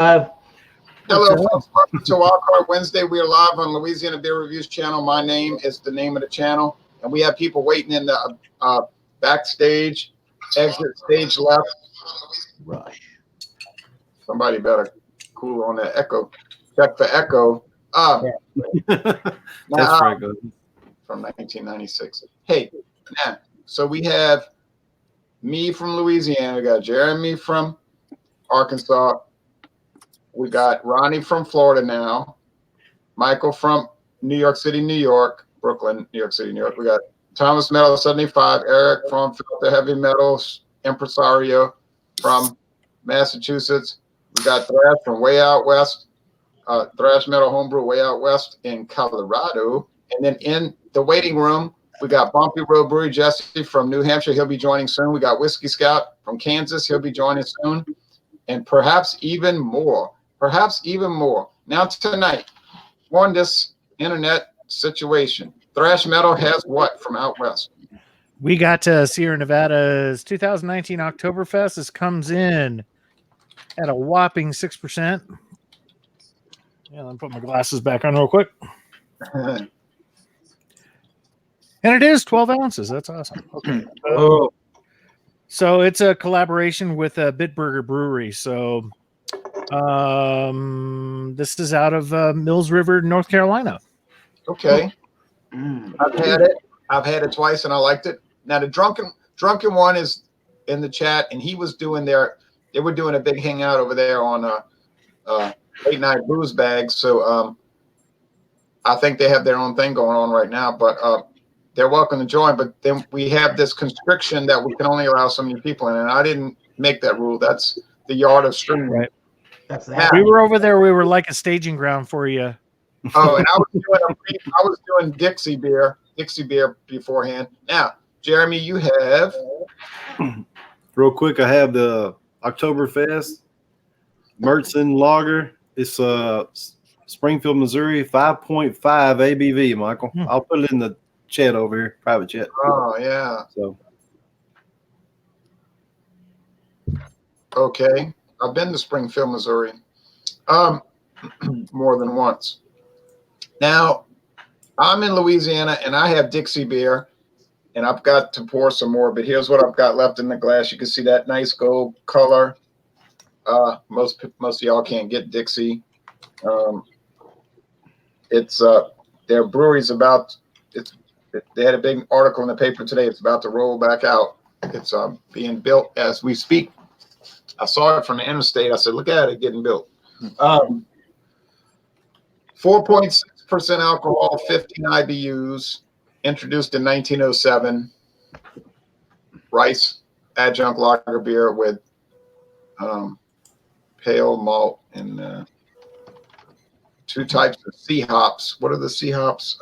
Hello, folks. Welcome to Wildcard Wednesday. We are live on Louisiana Beer Reviews channel. My name is the name of the channel, and we have people waiting in the backstage, exit stage left. Rush. Somebody better cool on that echo. Check for echo. That's Franco. From 1996. Hey, now, so we have me from Louisiana. We got Jeremy from Arkansas. We got Ronnie from Florida now. Michael from New York City, New York. Brooklyn, New York City, New York. We got Thomas Metal 75. Eric from the Heavy Metals Impresario from Massachusetts. We got Thrash from way out west. Thrash Metal Homebrew way out west in Colorado. And then in the waiting room, we got Bumpy Road Brewery Jesse from New Hampshire. He'll be joining soon. We got Whiskey Scout from Kansas. He'll be joining soon. And perhaps even more. Now tonight, on this internet situation, Thrash Metal has what from out west? We got Sierra Nevada's 2019 Oktoberfest. This comes in at a whopping 6%. Yeah, let me put my glasses back on real quick. And it is 12 ounces. That's awesome. Okay. So it's a collaboration with Bitburger Brewery. So this is out of Mills River, North Carolina. Okay. I've had it. I've had it twice and I liked it. Now the drunken one is in the chat, and they were doing a big hangout over there on late night booze bags. So I think they have their own thing going on right now, but they're welcome to join. But then we have this constriction that we can only allow so many people in, and I didn't make that rule. That's the yard of streaming. Right. That's that. We were over there. We were like a staging ground for you. Oh, and I was doing Dixie beer beforehand. Now, Jeremy, you have Real quick, I have the Oktoberfest Mertzen Lager. It's Springfield, Missouri, 5.5 ABV, Michael. I'll put it in the chat over here, private chat. Oh, yeah. So okay. I've been to Springfield, Missouri more than once. Now, I'm in Louisiana, and I have Dixie beer, and I've got to pour some more, but here's what I've got left in the glass. You can see that nice gold color. Most of y'all can't get Dixie. It's their brewery's they had a big article in the paper today. It's about to roll back out. It's being built as we speak. I saw it from the interstate. I said, look at it getting built. 4.6% alcohol, 15 IBUs, introduced in 1907. Rice adjunct lager beer with pale malt and two types of C hops. What are the C hops?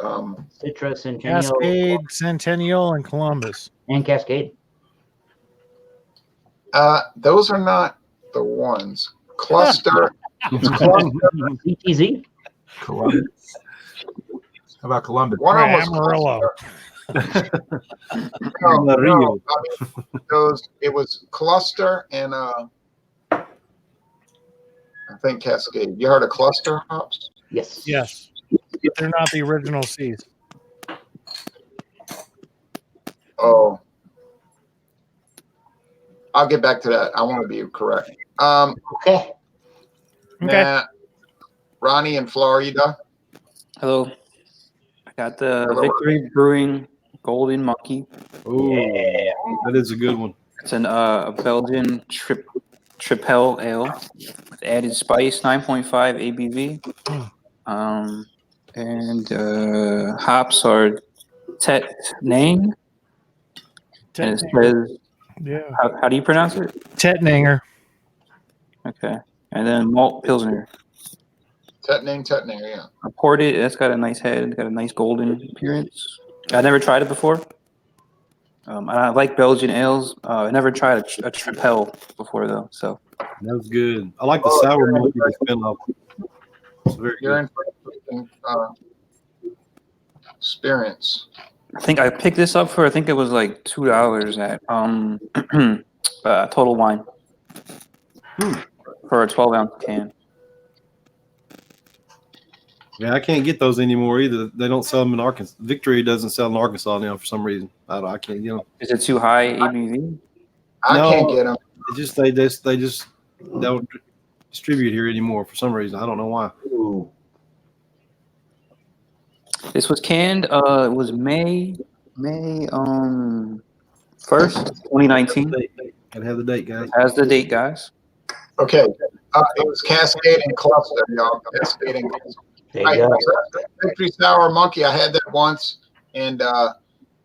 Citrus, Centennial. Cascade, Centennial, and Columbus. And Cascade. Those are not the ones. Cluster. CTZ. Columbus. How about Columbus? One of them Amarillo. no, it was Cluster and I think Cascade. You heard of Cluster hops? Yes. Yes. They're not the original C's. Oh. I'll get back to that. I want to be correct. Okay. Nah, Ronnie in Florida. Hello. I got the Victory Brewing Golden Monkey. oh, that is a good one. It's a Belgian Tripel Ale with added spice, 9.5 ABV. And hops are Tet Nang. And it says, Yeah. how do you pronounce it? Tetnanger. Okay. And then malt Pilsner. Tetning, yeah. I poured it. It's got a nice head. It's got a nice golden appearance. I never tried it before. I like Belgian ales. I never tried a Tripel before, though. So That was good. I like the sour monkey they spin off. It's very You're good. in for experience. I think I picked this up for, I think it was like $2 at Total Wine for a 12-ounce can. Yeah, I can't get those anymore either. They don't sell them in Arkansas. Victory doesn't sell in Arkansas now for some reason. I can't get them. Is it too high ABV? I can't get them. They just don't distribute here anymore for some reason. I don't know why. Ooh. This was canned. It was May 1st, 2019. Gotta have the date, guys. Has the date, guys. Okay. It was Cascading Cluster, y'all. Cascading. There Right. you go. Victory Sour Monkey. I had that once, and I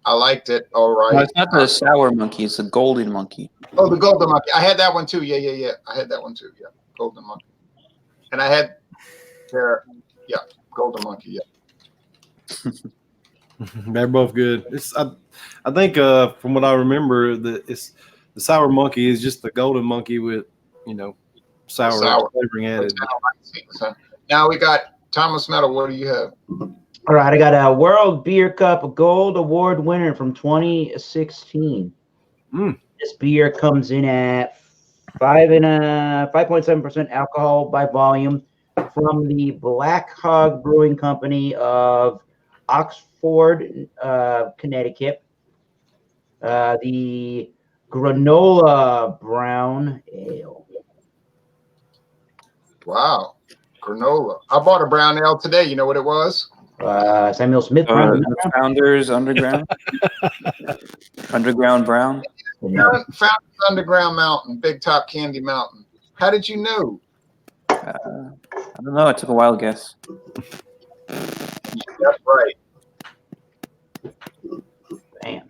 liked it. All right. No, it's not the sour monkey. It's the golden monkey. Oh, the Golden Monkey. I had that one too. Yeah. I had that one too. Yeah, Golden Monkey. And I had Golden Monkey. Yeah. They're both good. I think from what I remember, the sour monkey is just the golden monkey with sour flavoring added. Now we got Thomas Metal. What do you have? All right, I got a World Beer Cup Gold Award winner from 2016. This beer comes in at 5.7% alcohol by volume from the Black Hog Brewing Company of Oxford, Connecticut. The Granola Brown Ale. Wow, granola. I bought a brown ale today. You know what it was? Samuel Smith. The Founders Underground. Underground Brown. Found Underground Mountain, Big Top Candy Mountain. How did you know? I don't know. I took a wild guess. That's right. Damn.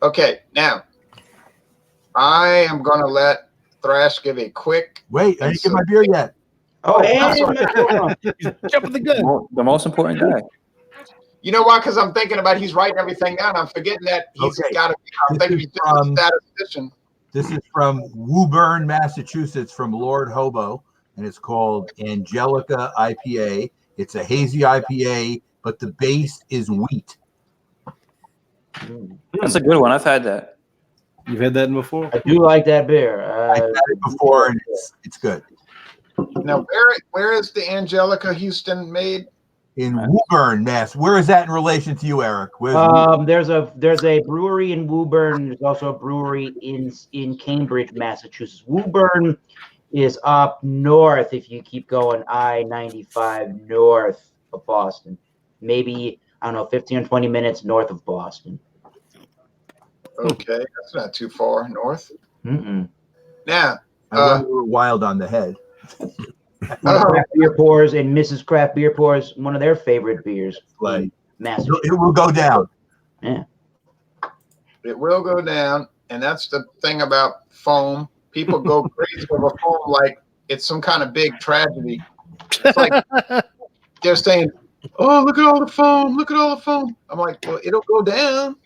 Okay, now I am going to let Thrash give a quick. Wait, I didn't get my beer yet. Oh, I'm sorry. Jumping the gun. The most important guy. You know why? Because I'm thinking about he's writing everything down. I'm forgetting that he's Okay. got to be. I'm thinking he's just a statistician. This is from Woburn, Massachusetts, from Lord Hobo, and it's called Angelica IPA. It's a hazy IPA, but the base is wheat. That's a good one. I've had that. You've had that before? I do like that beer. I've had it before, and it's good. Now, where is the Angelica Houston made? In Woburn, Mass. Where is that in relation to you, Eric? Where's There's a brewery in Woburn. There's also a brewery in Cambridge, Massachusetts. Woburn is up north if you keep going I-95 north of Boston. Maybe, I don't know, 15 or 20 minutes north of Boston. Okay, that's not too far north. Mm-mm. Now, I went a little wild on the head. One of Craft Beer Pours and Mrs. Craft Beer Pours, one of their favorite beers. Like, Massachusetts. it will go down. Yeah. it will go down, and that's the thing about foam. People go crazy over foam like it's some kind of big tragedy. It's like they're saying, "Oh, look at all the foam! Look at all the foam!" I'm like, "Well, it'll go down."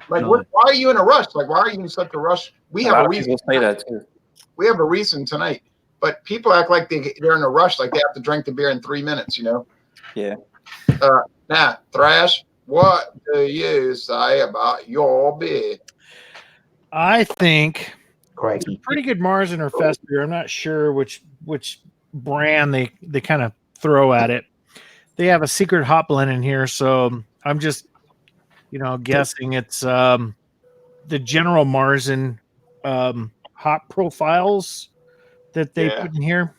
Like, why are you in a rush? Like, why are you in such a rush? We have a reason. People say that too. We have a reason tonight, but people act like they're in a rush, like they have to drink the beer in 3 minutes. Yeah. Now, Thrash, what do you say about your beer? I think Crikey. pretty good Mars or Fest beer. I'm not sure which brand they kind of throw at it. They have a secret hop blend in here, so I'm just guessing it's the general Marzen hop profiles that they put in here.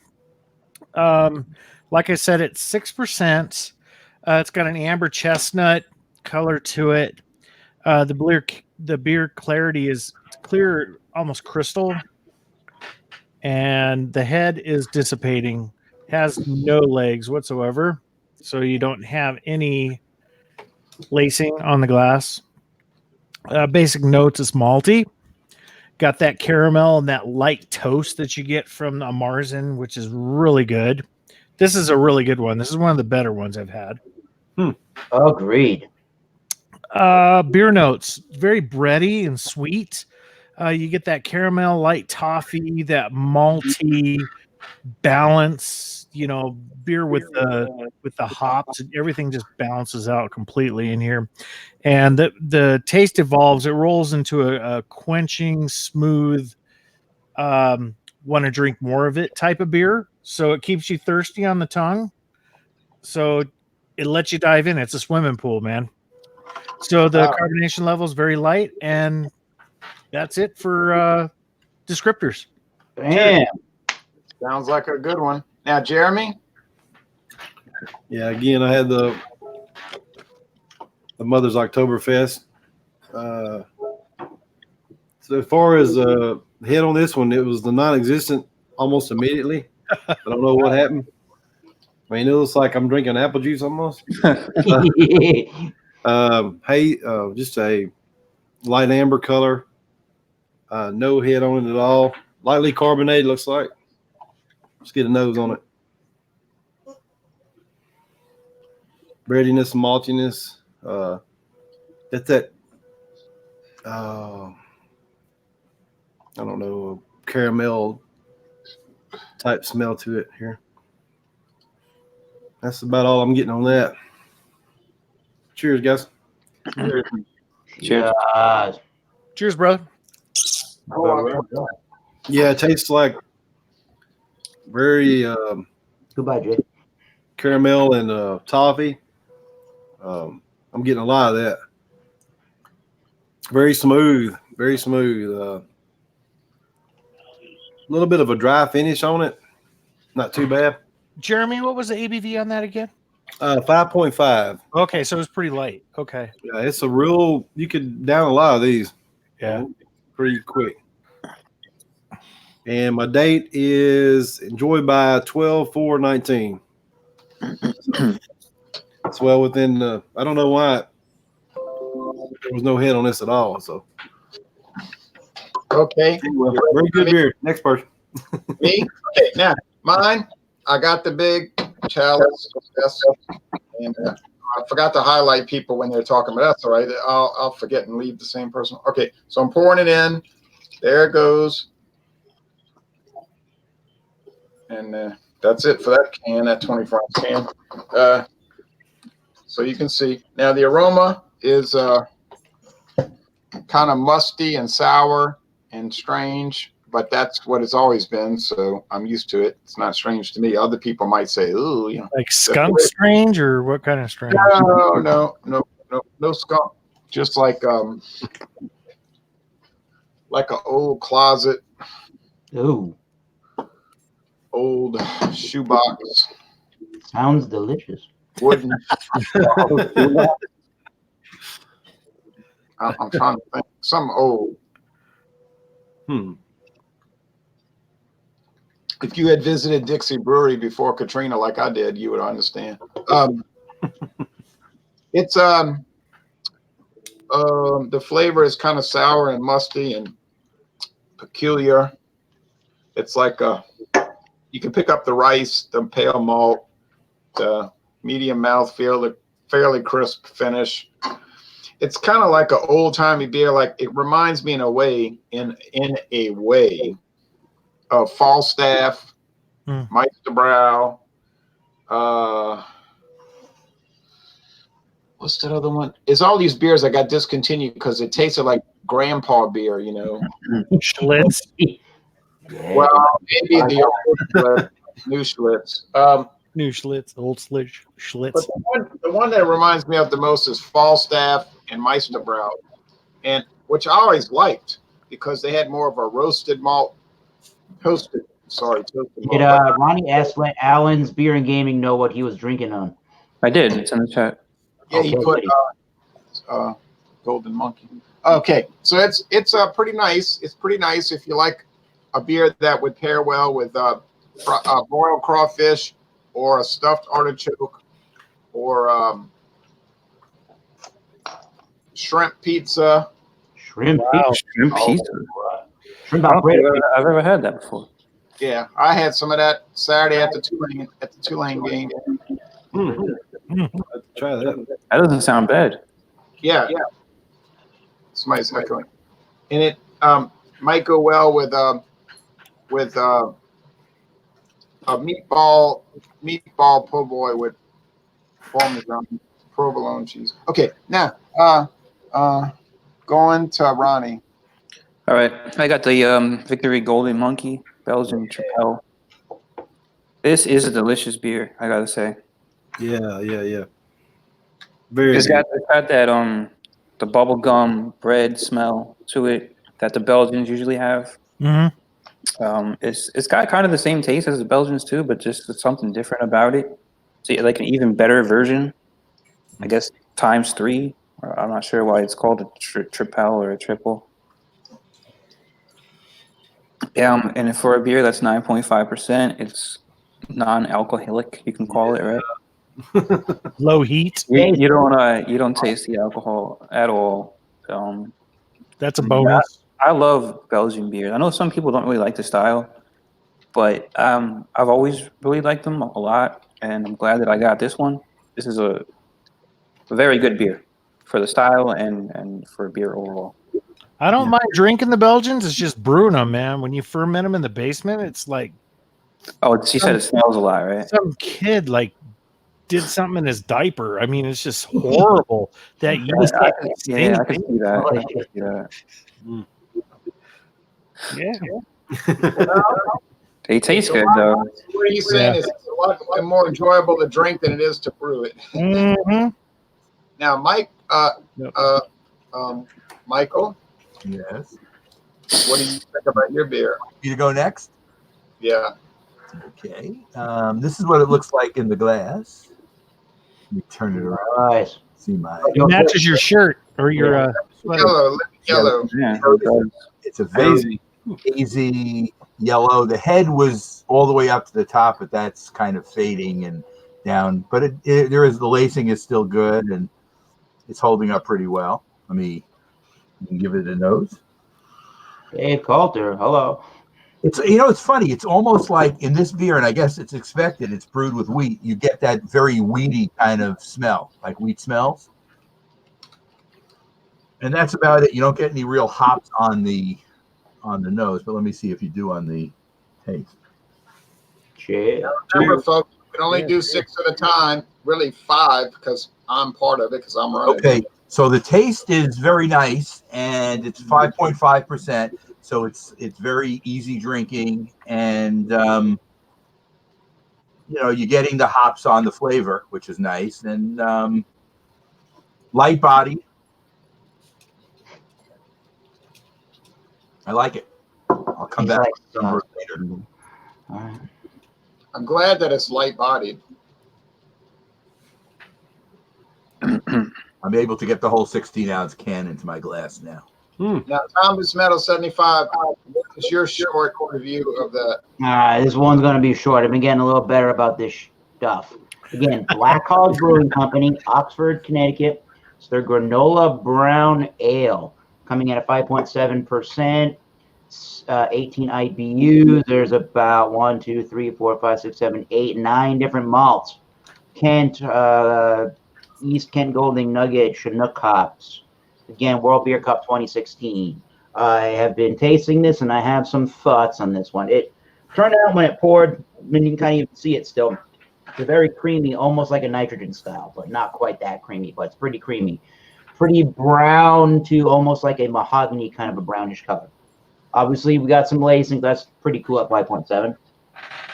Like I said, it's 6%. It's got an amber chestnut color to it. The beer clarity is clear, almost crystal, and the head is dissipating. Has no legs whatsoever, so you don't have any lacing on the glass. Basic notes is malty. Got that caramel and that light toast that you get from a Marzen, which is really good. This is a really good one. This is one of the better ones I've had. Agreed. Beer notes, very bready and sweet. You get that caramel, light toffee, that malty balance. Beer with the hops, and everything just balances out completely in here. And the taste evolves. It rolls into a quenching, smooth, want to drink more of it type of beer. So it keeps you thirsty on the tongue. So it lets you dive in. It's a swimming pool, man. So the carbonation level is very light, and that's it for descriptors. Damn. Sounds like a good one. Now, Jeremy? Yeah, again, I had the Mother's Oktoberfest. So as far as head on this one, it was the non-existent almost immediately. I don't know what happened. I mean, it looks like I'm drinking apple juice almost. Just a light amber color. No head on it at all. Lightly carbonated, looks like. Let's get a nose on it. Breadiness and maltiness. That's that. I don't know, caramel type smell to it here. That's about all I'm getting on that. Cheers, guys. Cheers. Cheers, bro. Yeah, it tastes like very Goodbye, Jay. caramel and toffee. I'm getting a lot of that. Very smooth, very smooth. A little bit of a dry finish on it. Not too bad. Jeremy, what was the ABV on that again? 5.5. Okay, so it's pretty light. Okay. Yeah, it's a real. You could down a lot of these. Yeah. Pretty quick. And my date is enjoyed by 12/4/19. It's well within the. I don't know why there was no head on this at all. So Okay. very good beer. Next person. Me? Okay, now, mine, I got the big chalice. And I forgot to highlight people when they're talking, but that's all right. I'll forget and leave the same person. Okay, so I'm pouring it in. There it goes. And that's it for that can, that 24-ounce can. So you can see. Now, the aroma is kind of musty and sour and strange, but that's what it's always been, so I'm used to it. It's not strange to me. Other people might say, ooh, you know. Like skunk strange, or what kind of strange? No skunk. Just like an old closet, Ooh, old shoebox, sounds delicious. wooden. I'm trying to think. Some old. If you had visited Dixie Brewery before Katrina, like I did, you would understand. It's the flavor is kind of sour and musty and peculiar. It's like you can pick up the rice, the pale malt, the medium mouthfeel, the fairly crisp finish. It's kind of like an old timey beer. Like it reminds me in a way of Falstaff, Meisterbrow. What's that other one? It's all these beers that got discontinued because it tasted like grandpa beer, you know. Schlitz. Well, maybe the old new Schlitz. New Schlitz, old Schlitz. But the one that reminds me of the most is Falstaff and Meisterbrow, and which I always liked because they had more of a roasted malt, toasted malt. Did Ronnie ask let Allen's Beer and Gaming know what he was drinking on? I did. It's in the chat. Yeah, he put Golden Monkey. Okay, so it's pretty nice. It's pretty nice if you like a beer that would pair well with broiled crawfish or a stuffed artichoke or shrimp pizza. Shrimp Shrimp pizza. Shrimp I don't think alfredo. I've ever had that before. Yeah, I had some of that Saturday at the Tulane game. Try that. That doesn't sound bad. Yeah. Somebody's echoing, and it might go well with a meatball po' boy with Parmesan provolone cheese. Okay, now going to Ronnie. All right. I got the Victory Golden Monkey Belgian Tripel. This is a delicious beer, I gotta say. Yeah. Very It's good. got that the bubble gum bread smell to it that the Belgians usually have. Hmm. It's got kind of the same taste as the Belgians too, but just something different about it. So like an even better version, I guess ×3. Or I'm not sure why it's called a tripel or a triple. Yeah, and for a beer that's 9.5%, it's non-alcoholic. You can call it, right? Low heat. You don't taste the alcohol at all. That's a bonus. I love Belgian beers. I know some people don't really like the style, but I've always really liked them a lot, and I'm glad that I got this one. This is a very good beer for the style and for beer overall. I don't mind drinking the Belgians. It's just brewing them, man. When you ferment them in the basement, it's like Oh, she said it smells a lot, right? some kid like did something in his diaper. I mean, it's just horrible that you just I can see that. I can see that. yeah. They taste good though. What he's saying is it's a lot more enjoyable to drink than it is to brew it. Mm-hmm. Now, Mike, Michael, Yes. what do you think about your beer? You to go next? Yeah. Okay. This is what it looks like in the glass. Let me turn it around. Nice. See my. It matches your shirt or your sweater. Yellow. Yeah. It's a very hazy yellow. The head was all the way up to the top, but that's kind of fading and down. But the lacing is still good and it's holding up pretty well. Let me give it a nose. Dave Coulter, hello. It's it's funny. It's almost like in this beer, and I guess it's expected. It's brewed with wheat. You get that very wheaty kind of smell, like wheat smells, and that's about it. You don't get any real hops on the nose, but let me see if you do on the taste. Cheers. Remember, folks, we can only do 6 at a time. Really 5 because I'm part of it because I'm running. Okay, so the taste is very nice, and it's 5.5%. So it's very easy drinking, and you're getting the hops on the flavor, which is nice, and light body. I like it. I'll come back with numbers later. All right. I'm glad that it's light bodied. I'm able to get the whole 16-ounce can into my glass now. Now, Thomas Metal 75, what is your short review of that? All right, this one's going to be short. I've been getting a little better about this stuff. Again, Black Hog Brewing Company, Oxford, Connecticut. It's their Granola Brown Ale, coming in at 5.7%, 18 IBUs. There's about 1, 2, 3, 4, 5, 6, 7, 8, 9 different malts. Kent, East Kent Golden Nugget, Chinook hops. Again, World Beer Cup 2016. I have been tasting this, and I have some thoughts on this one. It turned out when it poured, I mean, you can kind of even see it still. It's very creamy, almost like a nitrogen style, but not quite that creamy, but it's pretty creamy. Pretty brown to almost like a mahogany kind of a brownish color. Obviously, we got some lacing. That's pretty cool at 5.7.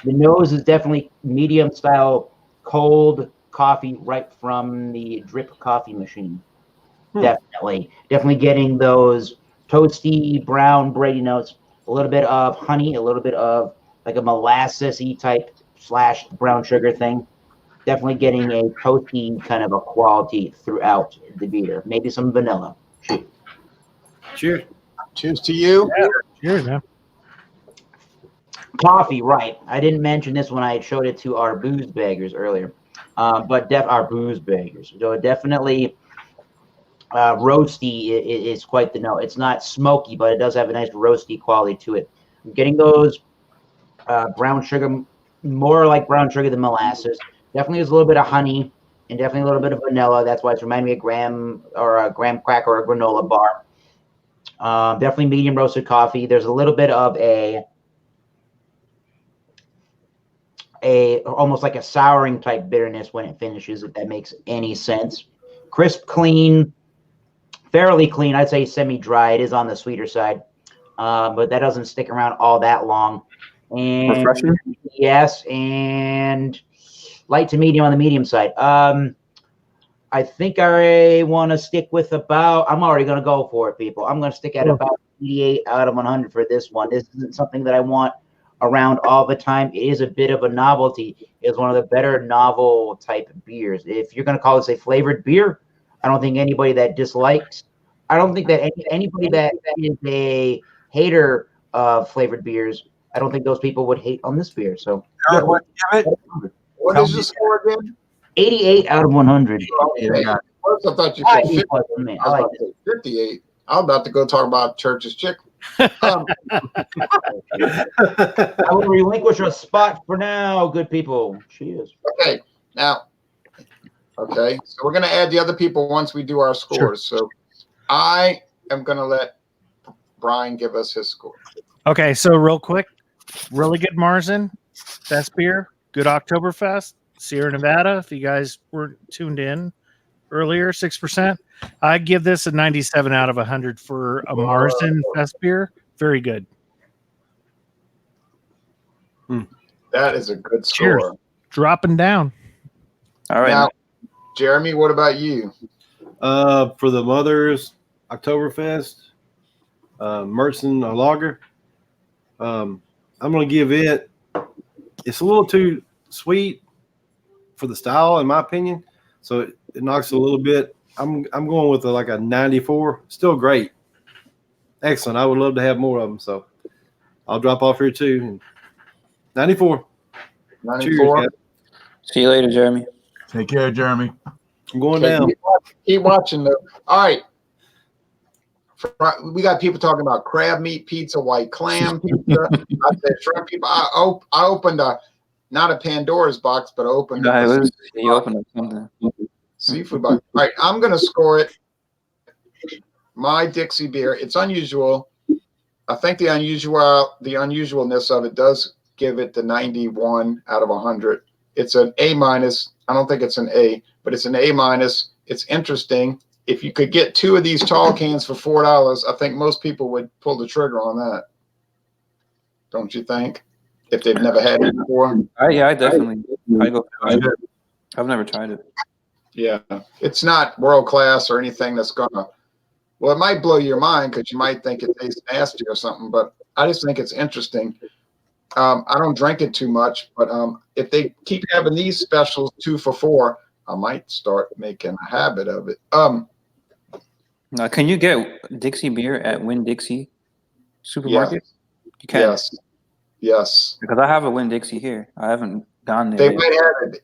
The nose is definitely medium style, cold coffee right from the drip coffee machine. Definitely getting those toasty brown bready notes, a little bit of honey, a little bit of like a molasses-y type / brown sugar thing. Definitely getting a toasty kind of a quality throughout the beer. Maybe some vanilla. Cheers. Cheers to you. Yeah. Cheers, man. Coffee, right. I didn't mention this when I showed it to our booze baggers earlier. But our booze baggers. So definitely roasty is quite the note. It's not smoky, but it does have a nice roasty quality to it. I'm getting those brown sugar, more like brown sugar than molasses. Definitely has a little bit of honey and definitely a little bit of vanilla. That's why it's reminding me of graham cracker or a granola bar. Definitely medium roasted coffee. There's a little bit of a almost like a souring type bitterness when it finishes, if that makes any sense. Crisp, clean, fairly clean. I'd say semi-dry. It is on the sweeter side, but that doesn't stick around all that long. And Refreshing? yes, and light to medium on the medium side. I think I want to stick with about. I'm already going to go for it, people. I'm going to stick at about 88 out of 100 for this one. This isn't something that I want around all the time. It is a bit of a novelty. It's one of the better novel type beers. If you're going to call this a flavored beer, I don't think anybody that dislikes. I don't think that anybody that is a hater of flavored beers, I don't think those people would hate on this beer. So, Eric, what give it? What Tell is me. the score again? 88 out of 100. Okay. Yeah. First, I thought you I said 50. man. I I was like about to say 58. I'm about to go talk about Church's Chicken. I will relinquish a spot for now, good people. Cheers. Okay, now, okay, so we're going to add the other people once we do our scores. So I am going to let Brian give us his score. Okay, so real quick, really good Marzen, best beer, good Oktoberfest, Sierra Nevada. If you guys weren't tuned in earlier, 6%. I give this a 97 out of 100 for a Marzen best beer. Very good. That is a good score. Cheers. Dropping down. All right. Now, Jeremy, what about you? For the Mother's Oktoberfest, Märzen Lager, I'm going to give it. It's a little too sweet for the style, in my opinion. So it knocks a little bit. I'm going with like a 94. Still great, excellent. I would love to have more of them. So I'll drop off here too. 94. 94. Cheers, guys. See you later, Jeremy. Take care, Jeremy. I'm going Okay, down. keep watching though. All right. We got people talking about crab meat pizza, white clam pizza. I said shrimp pizza. I opened not a Pandora's box, but I opened You opened up something. seafood box. All right, I'm gonna score it. My Dixie beer. It's unusual. I think the unusualness of it does give it the 91 out of 100. It's an A minus. I don't think it's an A, but it's an A minus. It's interesting. If you could get 2 of these tall cans for $4, I think most people would pull the trigger on that. Don't you think? If they've never had it before. Yeah, I definitely. I've never tried it. Yeah, it's not world class or anything that's gonna. Well, it might blow your mind because you might think it tastes nasty or something, but I just think it's interesting. I don't drink it too much, but if they keep having these specials 2 for $4, I might start making a habit of it. Now, can you get Dixie beer at Winn-Dixie supermarket? You can. Yes. Because I have a Winn-Dixie here. I haven't gone there.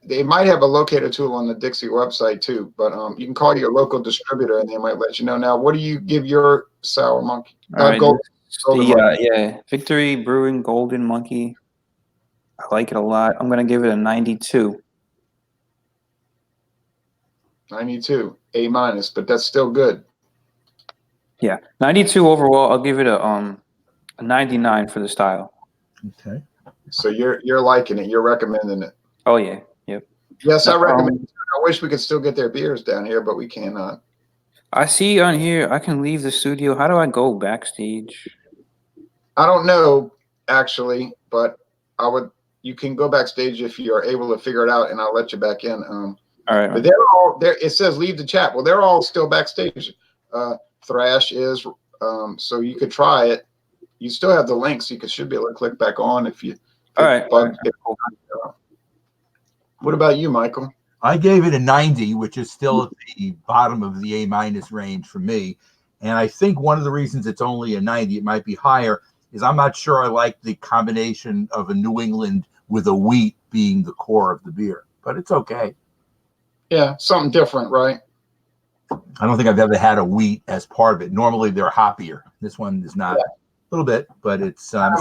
They might have a locator tool on the Dixie website too, but you can call your local distributor and they might let you know. Now, what do you give your Sour Monkey? Golden Yeah, Victory Brewing Golden Monkey. I like it a lot. I'm gonna give it a 92. 92, A minus, but that's still good. Yeah, 92 overall. I'll give it a 99 for the style. Okay. So you're liking it. You're recommending it. Oh yeah, yep. Yes, I recommend it. I wish we could still get their beers down here, but we cannot. I see on here I can leave the studio. How do I go backstage? I don't know actually, but you can go backstage if you are able to figure it out, and I'll let you back in. All right. But they're all there. It says leave the chat. Well, they're all still backstage. Thrash is, so you could try it. You still have the link, so you should be able to click back on if you. All right. What about you, Michael? I gave it a 90, which is still at the bottom of the A minus range for me. And I think one of the reasons it's only a 90, it might be higher, is I'm not sure I like the combination of a New England with a wheat being the core of the beer, but it's okay. Yeah, something different, right? I don't think I've ever had a wheat as part of it. Normally they're hoppier. This one is not. A little bit, but it's an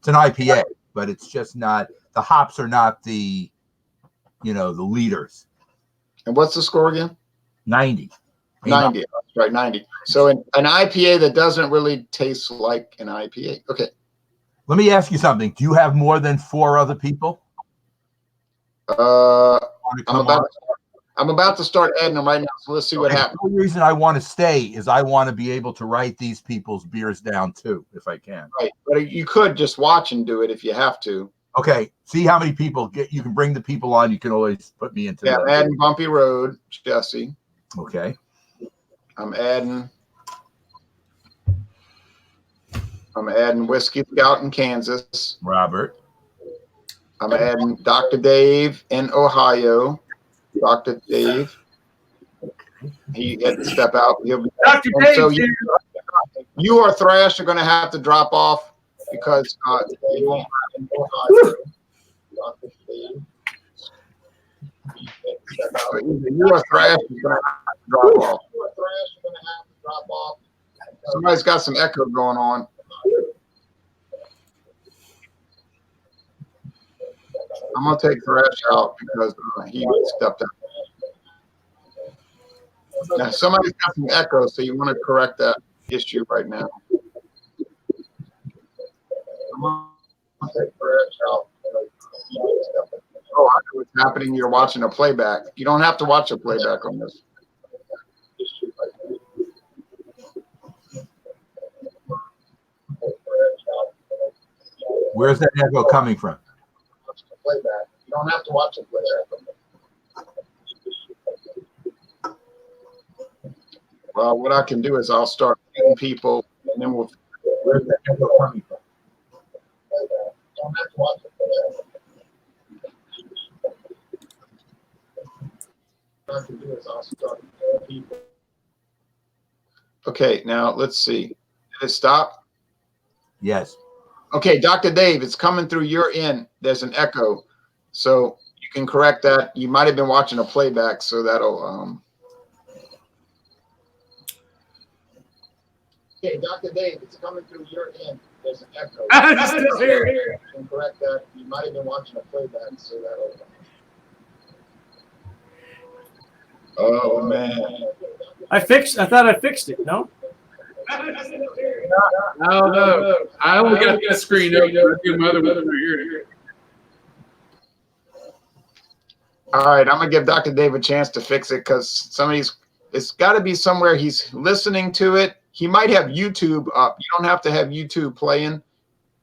IPA, but it's just not. The hops are not the leaders. And what's the score again? 90. 90. That's right, 90. So an IPA that doesn't really taste like an IPA. Okay. Let me ask you something. Do you have more than 4 other people? I'm I'm about to start adding them right now, so let's see what happens. The only reason I want to stay is I want to be able to write these people's beers down too, if I can. Right, but you could just watch and do it if you have to. Okay, see how many people you can bring the people on. You can always put me into. Yeah, I'm adding Bumpy Road, Jesse. Okay. I'm adding Whiskey Scout in Kansas. Robert. I'm adding Dr. Dave in Ohio. Dr. Dave. He had to step out. He'll be Dr. Dave. so you or Thrash are going to have to drop off because you won't have in Ohio. Dr. Dave. So either you or Thrash is going to have to drop off. Somebody's got some echo going on. I'm going to take Thrash out because he stepped out. Now, somebody's got some echo, so you want to correct that issue right now. I'm going to take Thrash out. Oh, I know what's happening. You're watching a playback. You don't have to watch a playback on this. Where's that echo coming from? Playback. You don't have to watch a playback. Well, what I can do is I'll start pinging people, and then we'll. Where's that echo coming from? Playback. You don't have to watch a playback. What I can do is I'll start pinging people. Okay, now let's see. Did it stop? Yes. Okay, Dr. Dave, it's coming through your end. There's an echo. So you can correct that. You might have been watching a playback, so that'll Okay, Dr. Dave, it's coming through your end. There's an echo. I'm still here. You can correct that. You might have been watching a playback, so that'll Oh man. I thought I fixed it. No. No. I only got that screen open. My other here. All right, I'm gonna give Dr. Dave a chance to fix it because somebody's. It's got to be somewhere he's listening to it. He might have YouTube up. You don't have to have YouTube playing.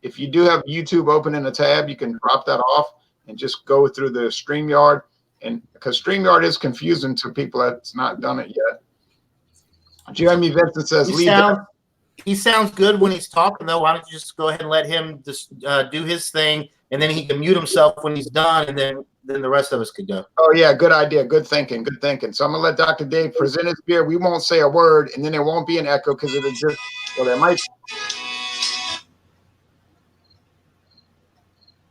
If you do have YouTube open in a tab, you can drop that off and just go through the StreamYard. And because StreamYard is confusing to people that's not done it yet. Jeremy Vincent says, he sounds good when he's talking, though. Why don't you just go ahead and let him just do his thing, and then he can mute himself when he's done, and then the rest of us could go. Oh, yeah, good idea. Good thinking. So I'm going to let Dr. Dave present his beer. We won't say a word, and then there won't be an echo because it'll just, well, there might.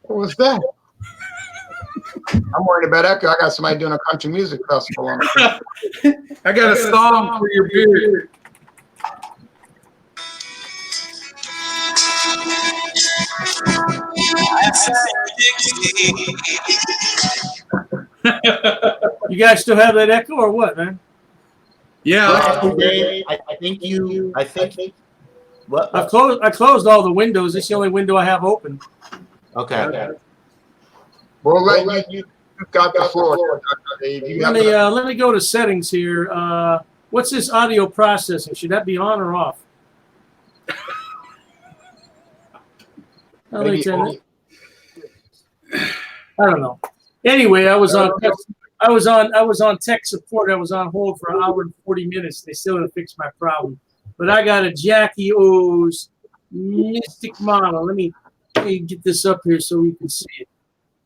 What was that? I'm worried about echo. I got somebody doing a country music festival on the I got a song for your beer. You guys still have that echo or what, man? Yeah. Dave, I think. What? I closed all the windows. It's the only window I have open. Okay. We'll let you got the floor, Dr. Dave. You Let me go to settings here. What's this audio processing? Should that be on or off? maybe I don't know. Anyway, I was on tech support. I was on hold for an hour and 40 minutes. They still didn't fix my problem. But I got a Jackie O's Mystic Model. Let me get this up here so we can see it.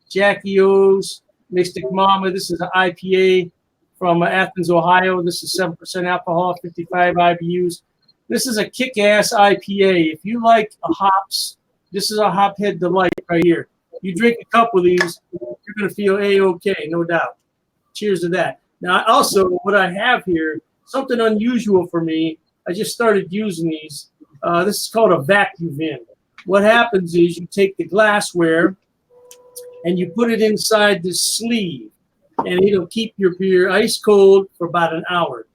Jackie O's Mystic Mama. This is an IPA from Athens, Ohio. This is 7% alcohol, 55 IBUs. This is a kick-ass IPA. If you like hops, this is a hophead delight right here. You drink a couple of these, you're going to feel A-OK, no doubt. Cheers to that. Now, also, what I have here, something unusual for me, I just started using these. This is called a vacuum bin. What happens is you take the glassware and you put it inside this sleeve, and it'll keep your beer ice cold for about an hour.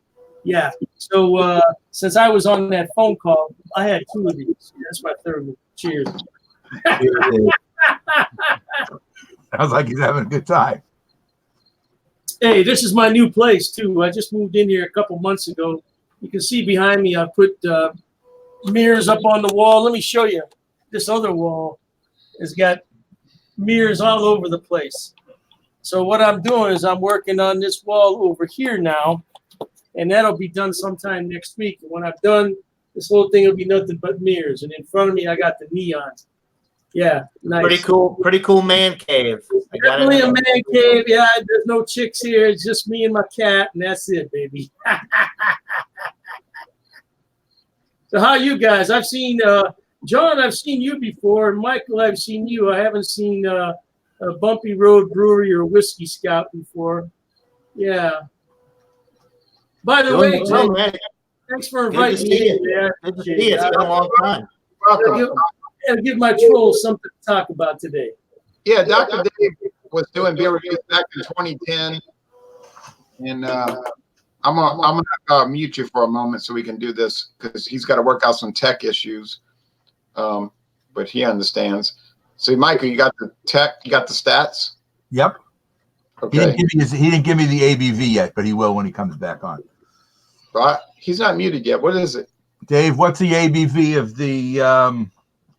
Yeah. So since I was on that phone call, I had 2 of these. That's my third one. Cheers. Sounds like he's having a good time. Hey, this is my new place too. I just moved in here a couple months ago. You can see behind me, I put mirrors up on the wall. Let me show you. This other wall has got mirrors all over the place. So what I'm doing is I'm working on this wall over here now, and that'll be done sometime next week. And when I'm done, this whole thing will be nothing but mirrors. And in front of me, I got the neon. Yeah, nice. Pretty cool man cave. Definitely a man cave. Yeah, there's no chicks here. It's just me and my cat, and that's it, baby. So how you guys? I've seen John. I've seen you before. Michael, I've seen you. I haven't seen a Bumpy Road Brewery or Whiskey Scout before. Yeah. By the way, John, thanks for inviting me. Good to see you. It's been a long time. Welcome. I'll give my trolls something to talk about today. Yeah, Dr. Dave was doing beer reviews back in 2010, and I'm gonna mute you for a moment so we can do this because he's got to work out some tech issues, but he understands. So, Michael, you got the tech, you got the stats. Yep. Okay. He didn't give me the ABV yet, but he will when he comes back on. Right. He's not muted yet. What is it? Dave, what's the ABV of the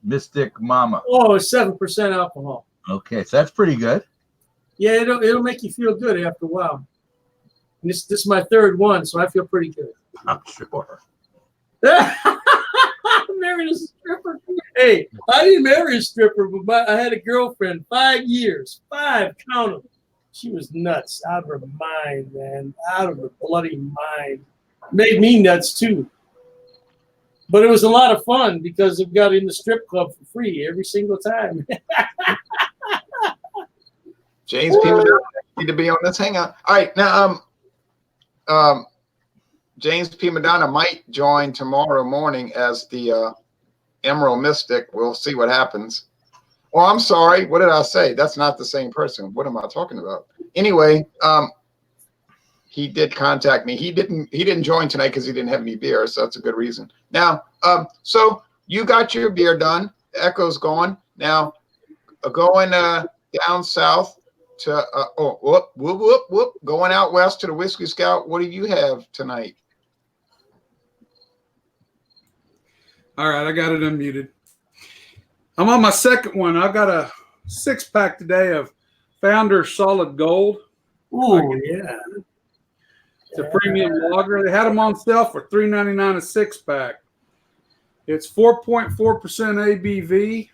Mystic Mama? Oh, it's 7% alcohol. Okay, so that's pretty good. Yeah, it'll make you feel good after a while. And this is my third one, so I feel pretty good. I'm sure. Married a stripper. Hey, I didn't marry a stripper, but I had a girlfriend 5 years. 5, count them. She was nuts, out of her mind, man, out of her bloody mind. Made me nuts too. But it was a lot of fun because it got in the strip club for free every single time. James P. Madonna need to be on this hangout. All right, now James P. Madonna might join tomorrow morning as the Emerald Mystic. We'll see what happens. Well, I'm sorry. What did I say? That's not the same person. What am I talking about? Anyway, he did contact me. He didn't join tonight because he didn't have any beer, so that's a good reason. Now, so you got your beer done. The echo's gone. Now, going down south to going out west to the Whiskey Scout. What do you have tonight? All right, I got it unmuted. I'm on my second one. I got a 6-pack today of Founder Solid Gold. Oh, yeah. It's a premium lager. They had them on sale for $3.99 a 6-pack. It's 4.4% ABV,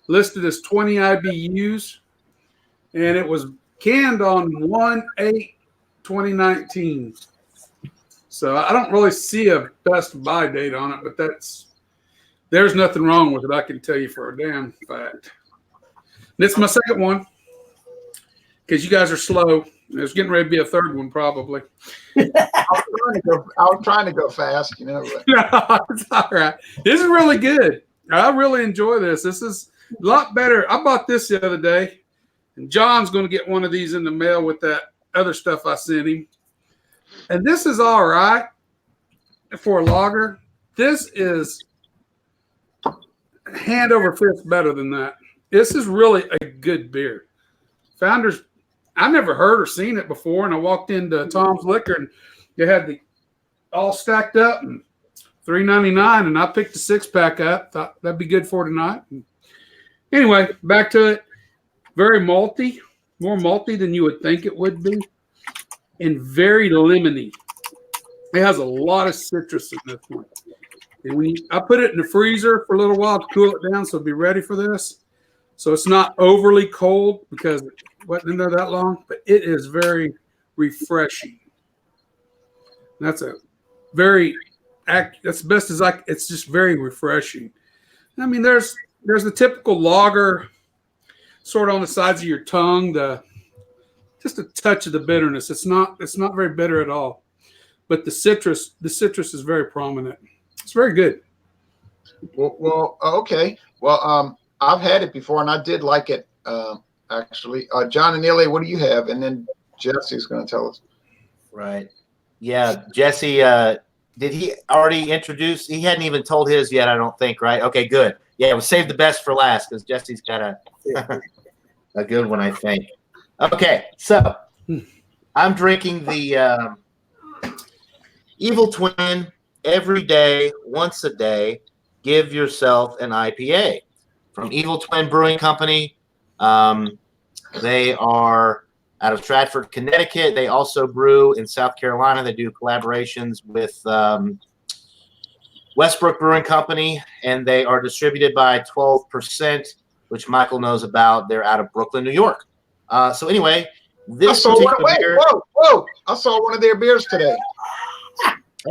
listed as 20 IBUs, and it was canned on 1/8/2019. So I don't really see a best buy date on it, but there's nothing wrong with it. I can tell you for a damn fact. And it's my second one because you guys are slow. There's getting ready to be a third one probably. I was trying to go fast, you know. But. No, it's all right. This is really good. I really enjoy this. This is a lot better. I bought this the other day, and John's going to get one of these in the mail with that other stuff I sent him. And this is all right for a lager. This is hand over fist better than that. This is really a good beer. Founders, I never heard or seen it before, and I walked into Tom's Liquor, and they had the all stacked up and $3.99, and I picked a 6-pack up. Thought that'd be good for tonight. Anyway, back to it. Very malty, more malty than you would think it would be, and very lemony. It has a lot of citrus in this one. And I put it in the freezer for a little while to cool it down so it'll be ready for this. So it's not overly cold because it wasn't in there that long, but it is very refreshing. That's that's best as it's just very refreshing. I mean, there's the typical lager sort of on the sides of your tongue, just a touch of the bitterness. It's not very bitter at all. But the citrus is very prominent. It's very good. Well, okay. Well, I've had it before, and I did like it, actually. John and Ilya, what do you have? And then Jesse's going to tell us. Right. Yeah, Jesse, did he already introduce? He hadn't even told his yet, I don't think, right? Okay, good. Yeah, we'll save the best for last because Jesse's got a good one, I think. Okay, so I'm drinking the Evil Twin every day, once a day. Give yourself an IPA from Evil Twin Brewing Company. They are out of Stratford, Connecticut. They also brew in South Carolina. They do collaborations with Westbrook Brewing Company, and they are distributed by 12%, which Michael knows about. They're out of Brooklyn, New York. So anyway, this particular beer. Whoa! I saw one of their beers today.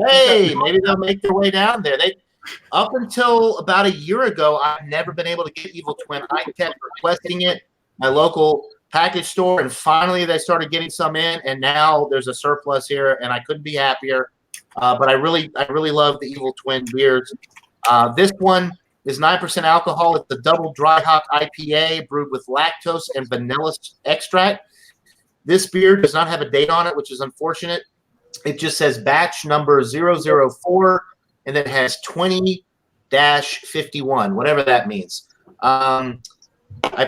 Hey, maybe they'll make their way down there. They, up until about a year ago, I've never been able to get Evil Twin. I kept requesting it, my local package store, and finally they started getting some in, and now there's a surplus here, and I couldn't be happier. But I really love the Evil Twin beers. This one is 9% alcohol. It's a double dry hop IPA brewed with lactose and vanilla extract. This beer does not have a date on it, which is unfortunate. It just says batch number 004, and then it has 20-51, whatever that means. I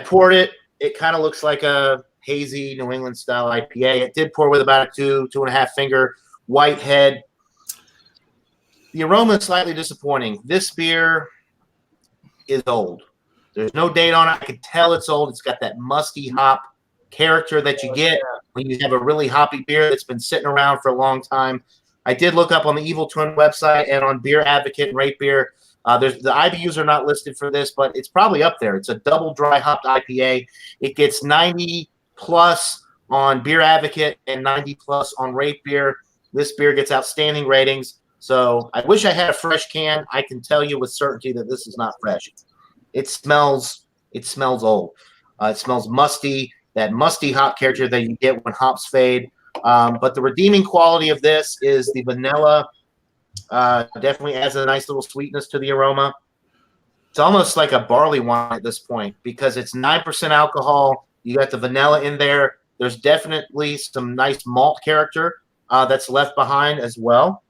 poured it. It kind of looks like a hazy New England style IPA. It did pour with about a 2.5 finger white head. The aroma is slightly disappointing. This beer is old. There's no date on it. I can tell it's old. It's got that musty hop character that you get when you have a really hoppy beer that's been sitting around for a long time. I did look up on the Evil Twin website and on Beer Advocate and Rate Beer. The IBUs are not listed for this, but it's probably up there. It's a double dry hopped IPA. It gets 90 plus on Beer Advocate and 90 plus on Rate Beer. This beer gets outstanding ratings. So I wish I had a fresh can. I can tell you with certainty that this is not fresh. It smells old. It smells musty, that musty hop character that you get when hops fade. But the redeeming quality of this is the vanilla. Definitely adds a nice little sweetness to the aroma. It's almost like a barley wine at this point because it's 9% alcohol. You got the vanilla in there. There's definitely some nice malt character that's left behind as well.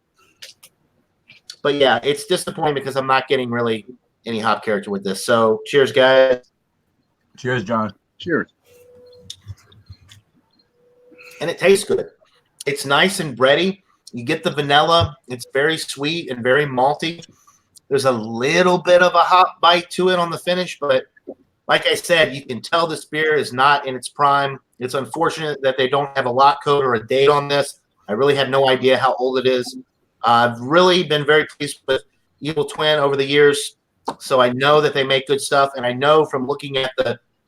But yeah, it's disappointing because I'm not getting really any hop character with this. So cheers, guys. Cheers, John. Cheers. And it tastes good. It's nice and bready. You get the vanilla. It's very sweet and very malty. There's a little bit of a hop bite to it on the finish, but like I said, you can tell this beer is not in its prime. It's unfortunate that they don't have a lot code or a date on this. I really have no idea how old it is. I've really been very pleased with Evil Twin over the years, so I know that they make good stuff, and I know from looking at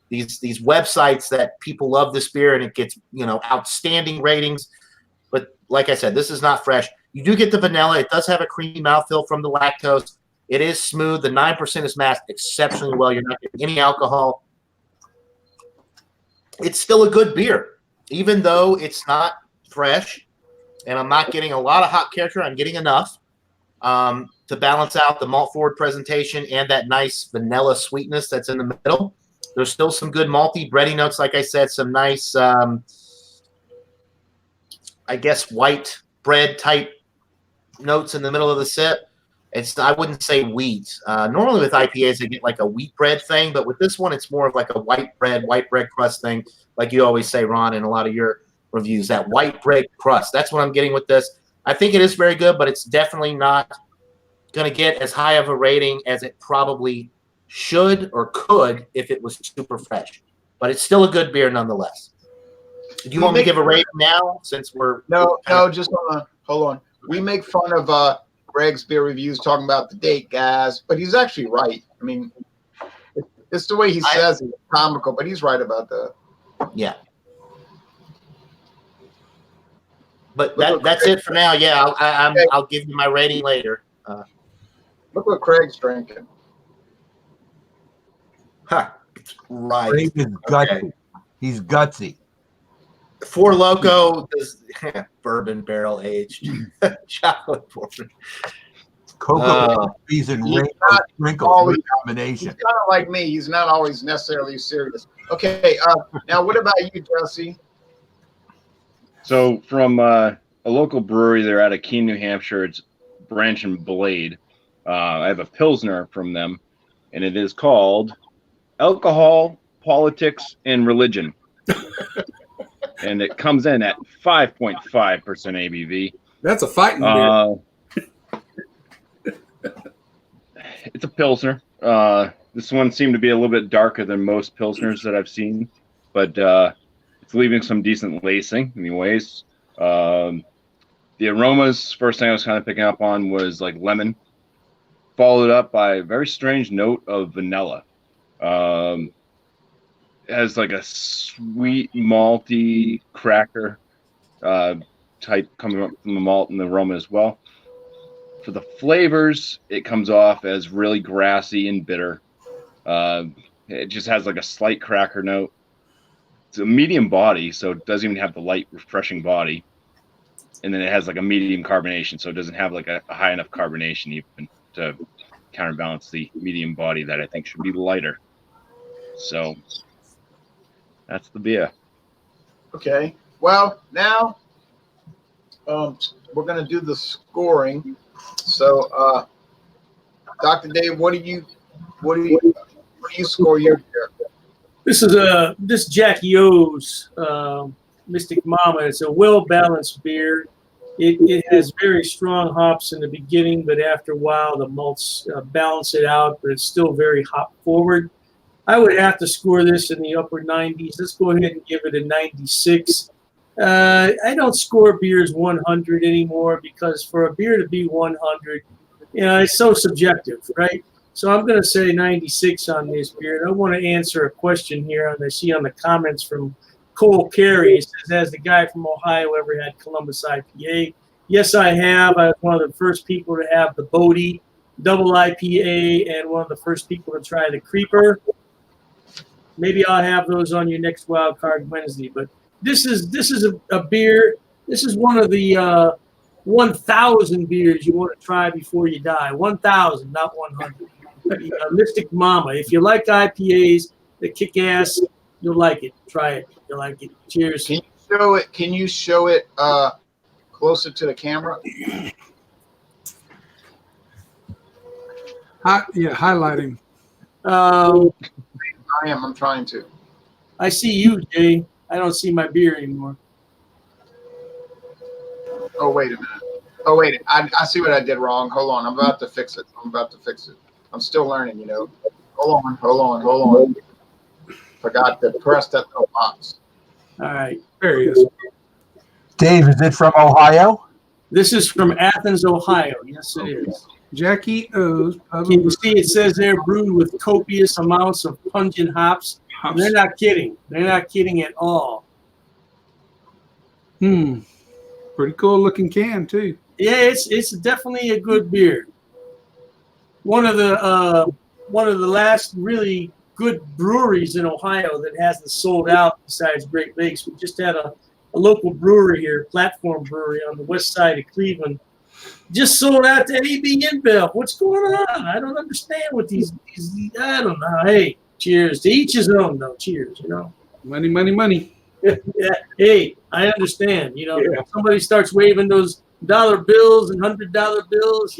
these websites that people love this beer and it gets outstanding ratings. But like I said, this is not fresh. You do get the vanilla. It does have a creamy mouthfeel from the lactose. It is smooth. The 9% is masked exceptionally well. You're not getting any alcohol. It's still a good beer, even though it's not fresh. And I'm not getting a lot of hop character. I'm getting enough to balance out the malt forward presentation and that nice vanilla sweetness that's in the middle. There's still some good malty bready notes, like I said, some nice, I guess, white bread type notes in the middle of the sip. I wouldn't say wheat. Normally with IPAs, they get like a wheat bread thing, but with this one, it's more of like a white bread crust thing, like you always say, Ron, in a lot of your reviews, that white bread crust. That's what I'm getting with this. I think it is very good, but it's definitely not going to get as high of a rating as it probably should or could if it was super fresh. But it's still a good beer nonetheless. Do you want me to give a rating now since we're just hold on. We make fun of Greg's beer reviews talking about the date, guys, but he's actually right. I mean, it's the way he says it, comical, but he's right about that. Yeah. But that's it for now. Yeah, I'll give you my rating later. Look what Craig's drinking. Huh. Right. Craig is gutsy. Okay. He's gutsy. Four Loko is bourbon barrel aged chocolate bourbon. Cocoa bees and rainbow sprinkles combination. He's kind of like me. He's not always necessarily serious. Okay. Now, what about you, Jesse? So from a local brewery, they're out of Keene, New Hampshire. It's Branch and Blade. I have a Pilsner from them, and it is called Alcohol, Politics, and Religion. and it comes in at 5.5% ABV. That's a fighting beer. It's a Pilsner. This one seemed to be a little bit darker than most Pilsners that I've seen, but it's leaving some decent lacing anyways. The aromas, first thing I was kind of picking up on was like lemon, followed up by a very strange note of vanilla. It has like a sweet malty cracker type coming up from the malt and the aroma as well. For the flavors, it comes off as really grassy and bitter. It just has like a slight cracker note. It's a medium body, so it doesn't even have the light, refreshing body. And then it has like a medium carbonation, so it doesn't have like a high enough carbonation even to counterbalance the medium body that I think should be lighter. So that's the beer. Okay. Well, now we're going to do the scoring. So, Dr. Dave, what do you score your beer? This is this Jackie O's Mystic Mama. It's a well-balanced beer. It has very strong hops in the beginning, but after a while the malts balance it out, but it's still very hop forward. I would have to score this in the upper 90s. Let's go ahead and give it a 96. I don't score beers 100 anymore because for a beer to be 100, it's so subjective, right? So I'm going to say 96 on this beer. And I want to answer a question here I see on the comments from Cole Carey. He says, has the guy from Ohio ever had Columbus IPA? Yes, I have. I was one of the first people to have the Bodie double IPA and one of the first people to try the Creeper. Maybe I'll have those on your next Wildcard Wednesday. But this is a beer. This is one of the 1,000 beers you want to try before you die. 1,000, not 100. Mystic Mama. If you like IPAs that kick ass, you'll like it. Try it. You'll like it. Cheers. Can you show it closer to the camera? Highlighting. I'm trying to. I see you, Jay. I don't see my beer anymore. Oh, wait a minute. Oh, wait. I see what I did wrong. Hold on. I'm about to fix it. I'm still learning, Hold on. Forgot to press that little box. All right. There he is. Dave, is it from Ohio? This is from Athens, Ohio. Yes, it is. Jackie O's. Can you see it says there brewed with copious amounts of pungent hops? And they're not kidding. They're not kidding at all. Pretty cool looking can too. Yeah, it's definitely a good beer. One of the last really good breweries in Ohio that hasn't sold out besides Great Lakes. We just had a local brewery here, Platform Brewery on the west side of Cleveland. Just sold out to AB InBev. What's going on? I don't understand what these I don't know. Hey, cheers. To each his own, though. Cheers, Money, money, money. Yeah. Hey, I understand. If somebody starts waving those dollar bills and $100 bills.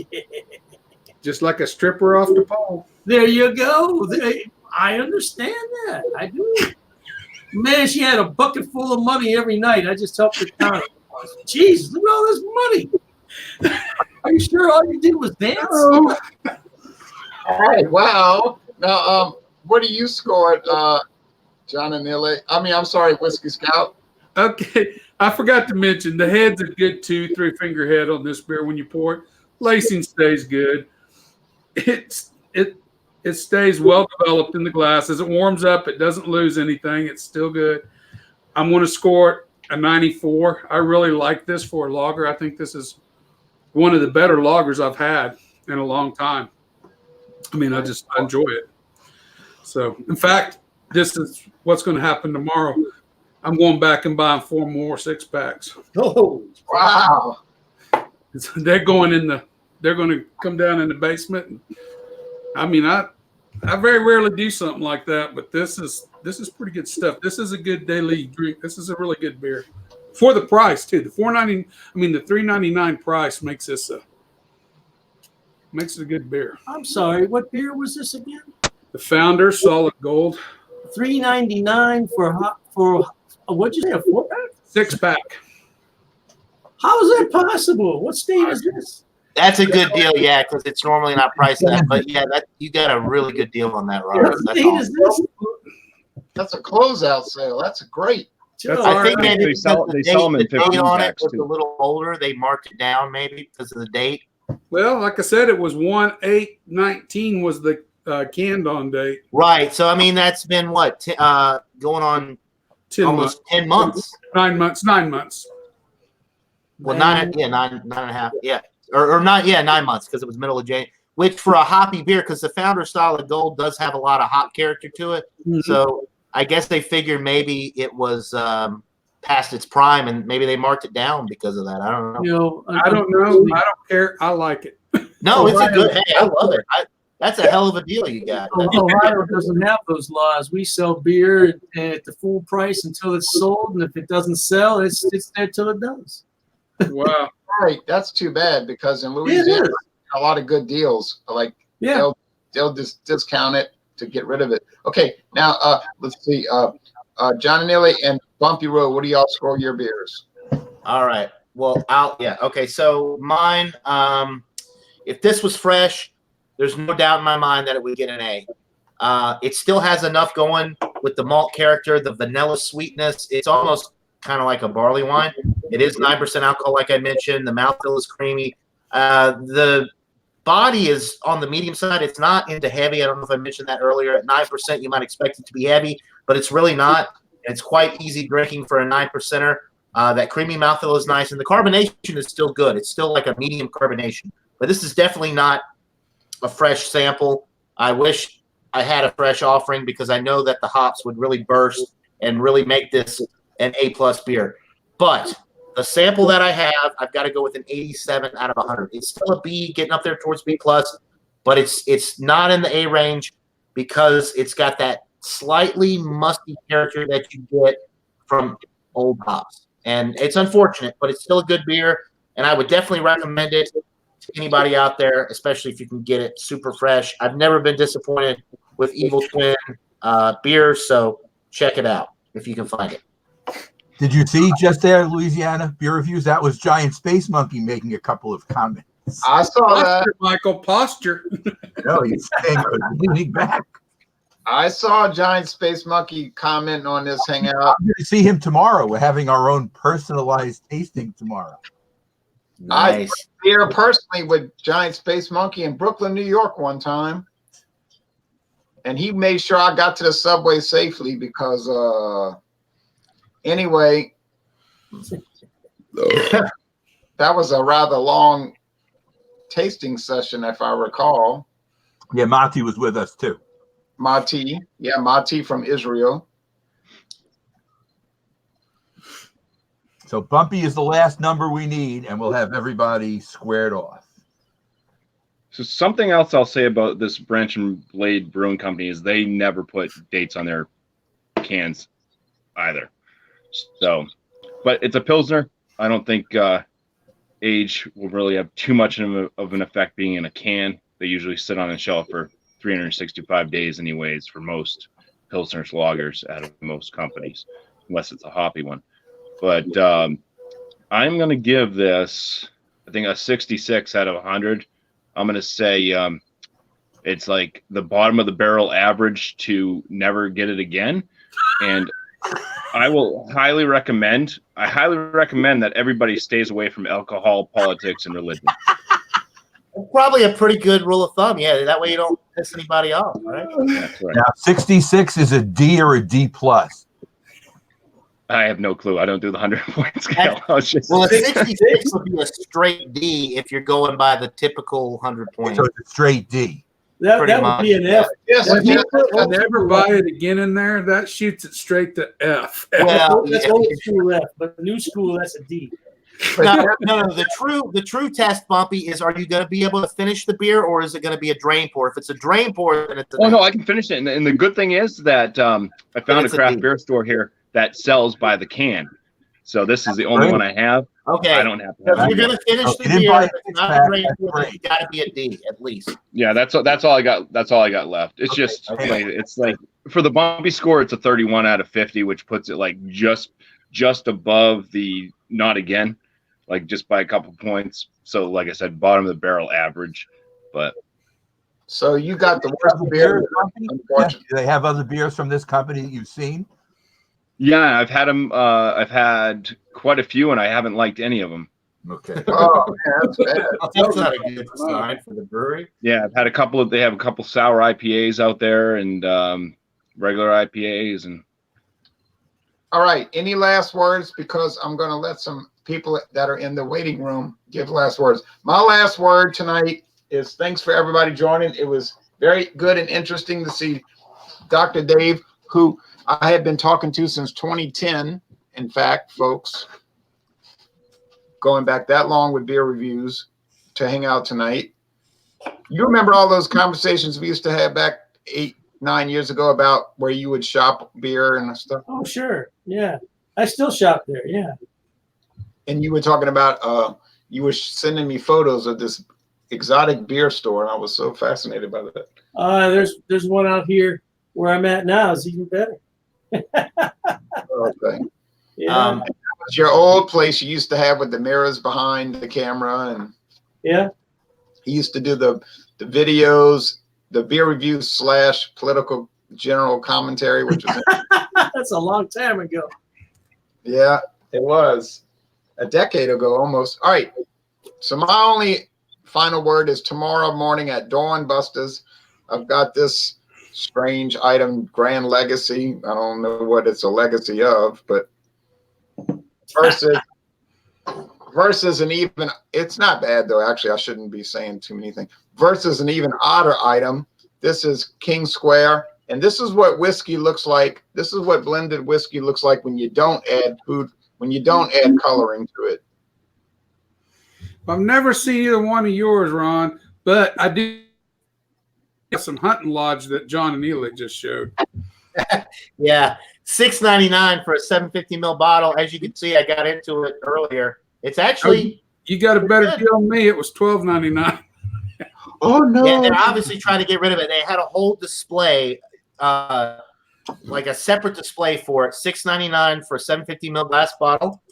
Just like a stripper off the pole. There you go. I understand that. I do. Man, she had a bucket full of money every night. I just helped her count it. Jeez, look at all this money. Are you sure all you did was dance? Oh. All right. Wow. Now, what do you score, John and Nile? I'm sorry, Whiskey Scout. Okay. I forgot to mention the head's a good 2-3 finger head on this beer when you pour it. Lacing stays good. It stays well developed in the glass. As it warms up, it doesn't lose anything. It's still good. I'm going to score it a 94. I really like this for a lager. I think this is one of the better lagers I've had in a long time. I enjoy it. So, in fact, this is what's going to happen tomorrow. I'm going back and buying 4 more 6-packs. Oh, wow. They're going to come down in the basement. I very rarely do something like that, but this is pretty good stuff. This is a good daily drink. This is a really good beer for the price too. The $3.99 price makes this it a good beer. I'm sorry. What beer was this again? The Founder Solid Gold. $3.99 for what'd you say, a 4-pack? 6-pack. How is that possible? What state is this? That's a good deal, yeah, because it's normally not priced that. But yeah, that you got a really good deal on that, Robert. What That's state awesome. is this? That's a closeout sale. That's great. That's I think maybe they sell because them in the date 15 on it packs was a too. little older. They marked it down maybe because of the date. Well, like I said, it was 1/8/19 was the canned on date. Right. So I mean, that's been what going on 10 almost months. 10 months. 9 months. 9 months. Well, nine and a half. Yeah, or not. Yeah, 9 months because it was middle of January. Which for a hoppy beer, because the Founder Solid Gold does have a lot of hop character to it. Mhm. So I guess they figured maybe it was past its prime, and maybe they marked it down because of that. I don't know. You know, I don't know. I don't care. I like it. No, it's a Ohio- good. Hey, I love it. That's a hell of a deal you got. Ohio doesn't have those laws. We sell beer at the full price until it's sold, and if it doesn't sell, it's there till it does. Wow. Right. That's too bad because in Yeah, it Louisiana, is. a lot of good deals. Like Yeah. they'll just discount it to get rid of it. Okay, now let's see. John and Neely and Bumpy Road, what do y'all score your beers? All right. Well, okay. So mine, if this was fresh, there's no doubt in my mind that it would get an A. It still has enough going with the malt character, the vanilla sweetness. It's almost kind of like a barley wine. It is 9% alcohol, like I mentioned. The mouthfeel is creamy. The body is on the medium side. It's not into heavy. I don't know if I mentioned that earlier. At 9%, you might expect it to be heavy, but it's really not. It's quite easy drinking for a 9%er. That creamy mouthfeel is nice, and the carbonation is still good. It's still like a medium carbonation, but this is definitely not a fresh sample. I wish I had a fresh offering because I know that the hops would really burst and really make this an A+ beer. But the sample that I have, I've got to go with an 87 out of 100. It's still a B, getting up there towards B+, but it's not in the A range because it's got that slightly musty character that you get from old hops. And it's unfortunate, but it's still a good beer, and I would definitely recommend it to anybody out there, especially if you can get it super fresh. I've never been disappointed with Evil Twin beers, so check it out if you can find it. Did you see just there, Louisiana beer reviews? That was Giant Space Monkey making a couple of comments. I saw that. Posture, Michael, posture. No, he's saying it was leaning back. I saw Giant Space Monkey comment on this hangout. I'm going to see him tomorrow. We're having our own personalized tasting tomorrow. I beer personally with Giant Space Monkey in Brooklyn, New York one time. And he made sure I got to the subway safely because anyway, that was a rather long tasting session, if I recall. Yeah, Mati was with us too. Mati from Israel. So Bumpy is the last number we need, and we'll have everybody squared off. So something else I'll say about this Branch and Blade Brewing Company is they never put dates on their cans either. So, but it's a Pilsner. I don't think age will really have too much of an effect being in a can. They usually sit on a shelf for 365 days anyways for most Pilsners lagers out of most companies, unless it's a hoppy one. But I'm going to give this, I think, a 66 out of 100. I'm going to say it's like the bottom of the barrel average to never get it again. And I highly recommend that everybody stays away from alcohol, politics, and religion. Probably a pretty good rule of thumb. Yeah, that way you don't piss anybody off, right? That's right. Now, 66 is a D or a D+. I have no clue. I don't do the 100-point scale. Well, a 66 would be a straight D if you're going by the typical 100 point. So it's a straight D. That Pretty would much. be an F. Yes, When yes, you put old Never school buy F, it again in there. That shoots it straight to F. Well, that's old school F, but new school, that's a D. no. The true test, Bumpy, is are you going to be able to finish the beer, or is it going to be a drain pour? If it's a drain pour, then it's. Oh no, I can finish it. And the good thing is that I found a craft beer store here that sells by the can. So this is the only one I have. Okay. I don't have to. If Have you're going to finish the beer, if it's not a drain pour, then it's got to be a D at least. Yeah, that's all I got. That's all I got left. It's just okay. like, it's like for the Bumpy score, it's a 31 out of 50, which puts it like just just above the not again, like just by a couple points. So, like I said, bottom of the barrel average. But So you got the worst beer. Yeah. Do they have other beers from this company that you've seen? yeah, I've had them. I've had quite a few, and I haven't liked any of them. Okay. Oh man, that's bad. That's not a good sign for the brewery. Yeah, I've had a couple of. They have a couple sour IPAs out there, and regular IPAs, and All right. Any last words? Because I'm going to let some people that are in the waiting room give last words. My last word tonight is thanks for everybody joining. It was very good and interesting to see Dr. Dave, who I had been talking to since 2010. In fact, folks, going back that long with beer reviews to hang out tonight. You remember all those conversations we used to have back 8-9 years ago about where you would shop beer and stuff? Oh, sure. Yeah. I still shop there. Yeah. And you were talking about you were sending me photos of this exotic beer store, and I was so fascinated by that. There's one out here where I'm at now. It's even better. Okay. Yeah. It's your old place you used to have with the mirrors behind the camera, and Yeah. he used to do the videos, the beer reviews / political general commentary, which was That's a long time ago. yeah, it was a decade ago almost. All right. So my only final word is tomorrow morning at Dawn Busters. I've got this strange item, Grand Legacy. I don't know what it's a legacy of, but versus an even, it's not bad though. Actually, I shouldn't be saying too many things. Versus an even odder item. This is King Square. And this is what whiskey looks like. This is what blended whiskey looks like when you don't add food, when you don't add coloring to it. I've never seen either one of yours, Ron, but I do have some hunting lodge that John and Eli just showed. Yeah, $6.99 for a 750 ml bottle. As you can see, I got into it earlier. It's actually You got a better good. deal than me. It was $12.99. Oh no! Yeah, they're obviously trying to get rid of it. They had a whole display, like a separate display for it. $6.99 for a 750 ml glass bottle,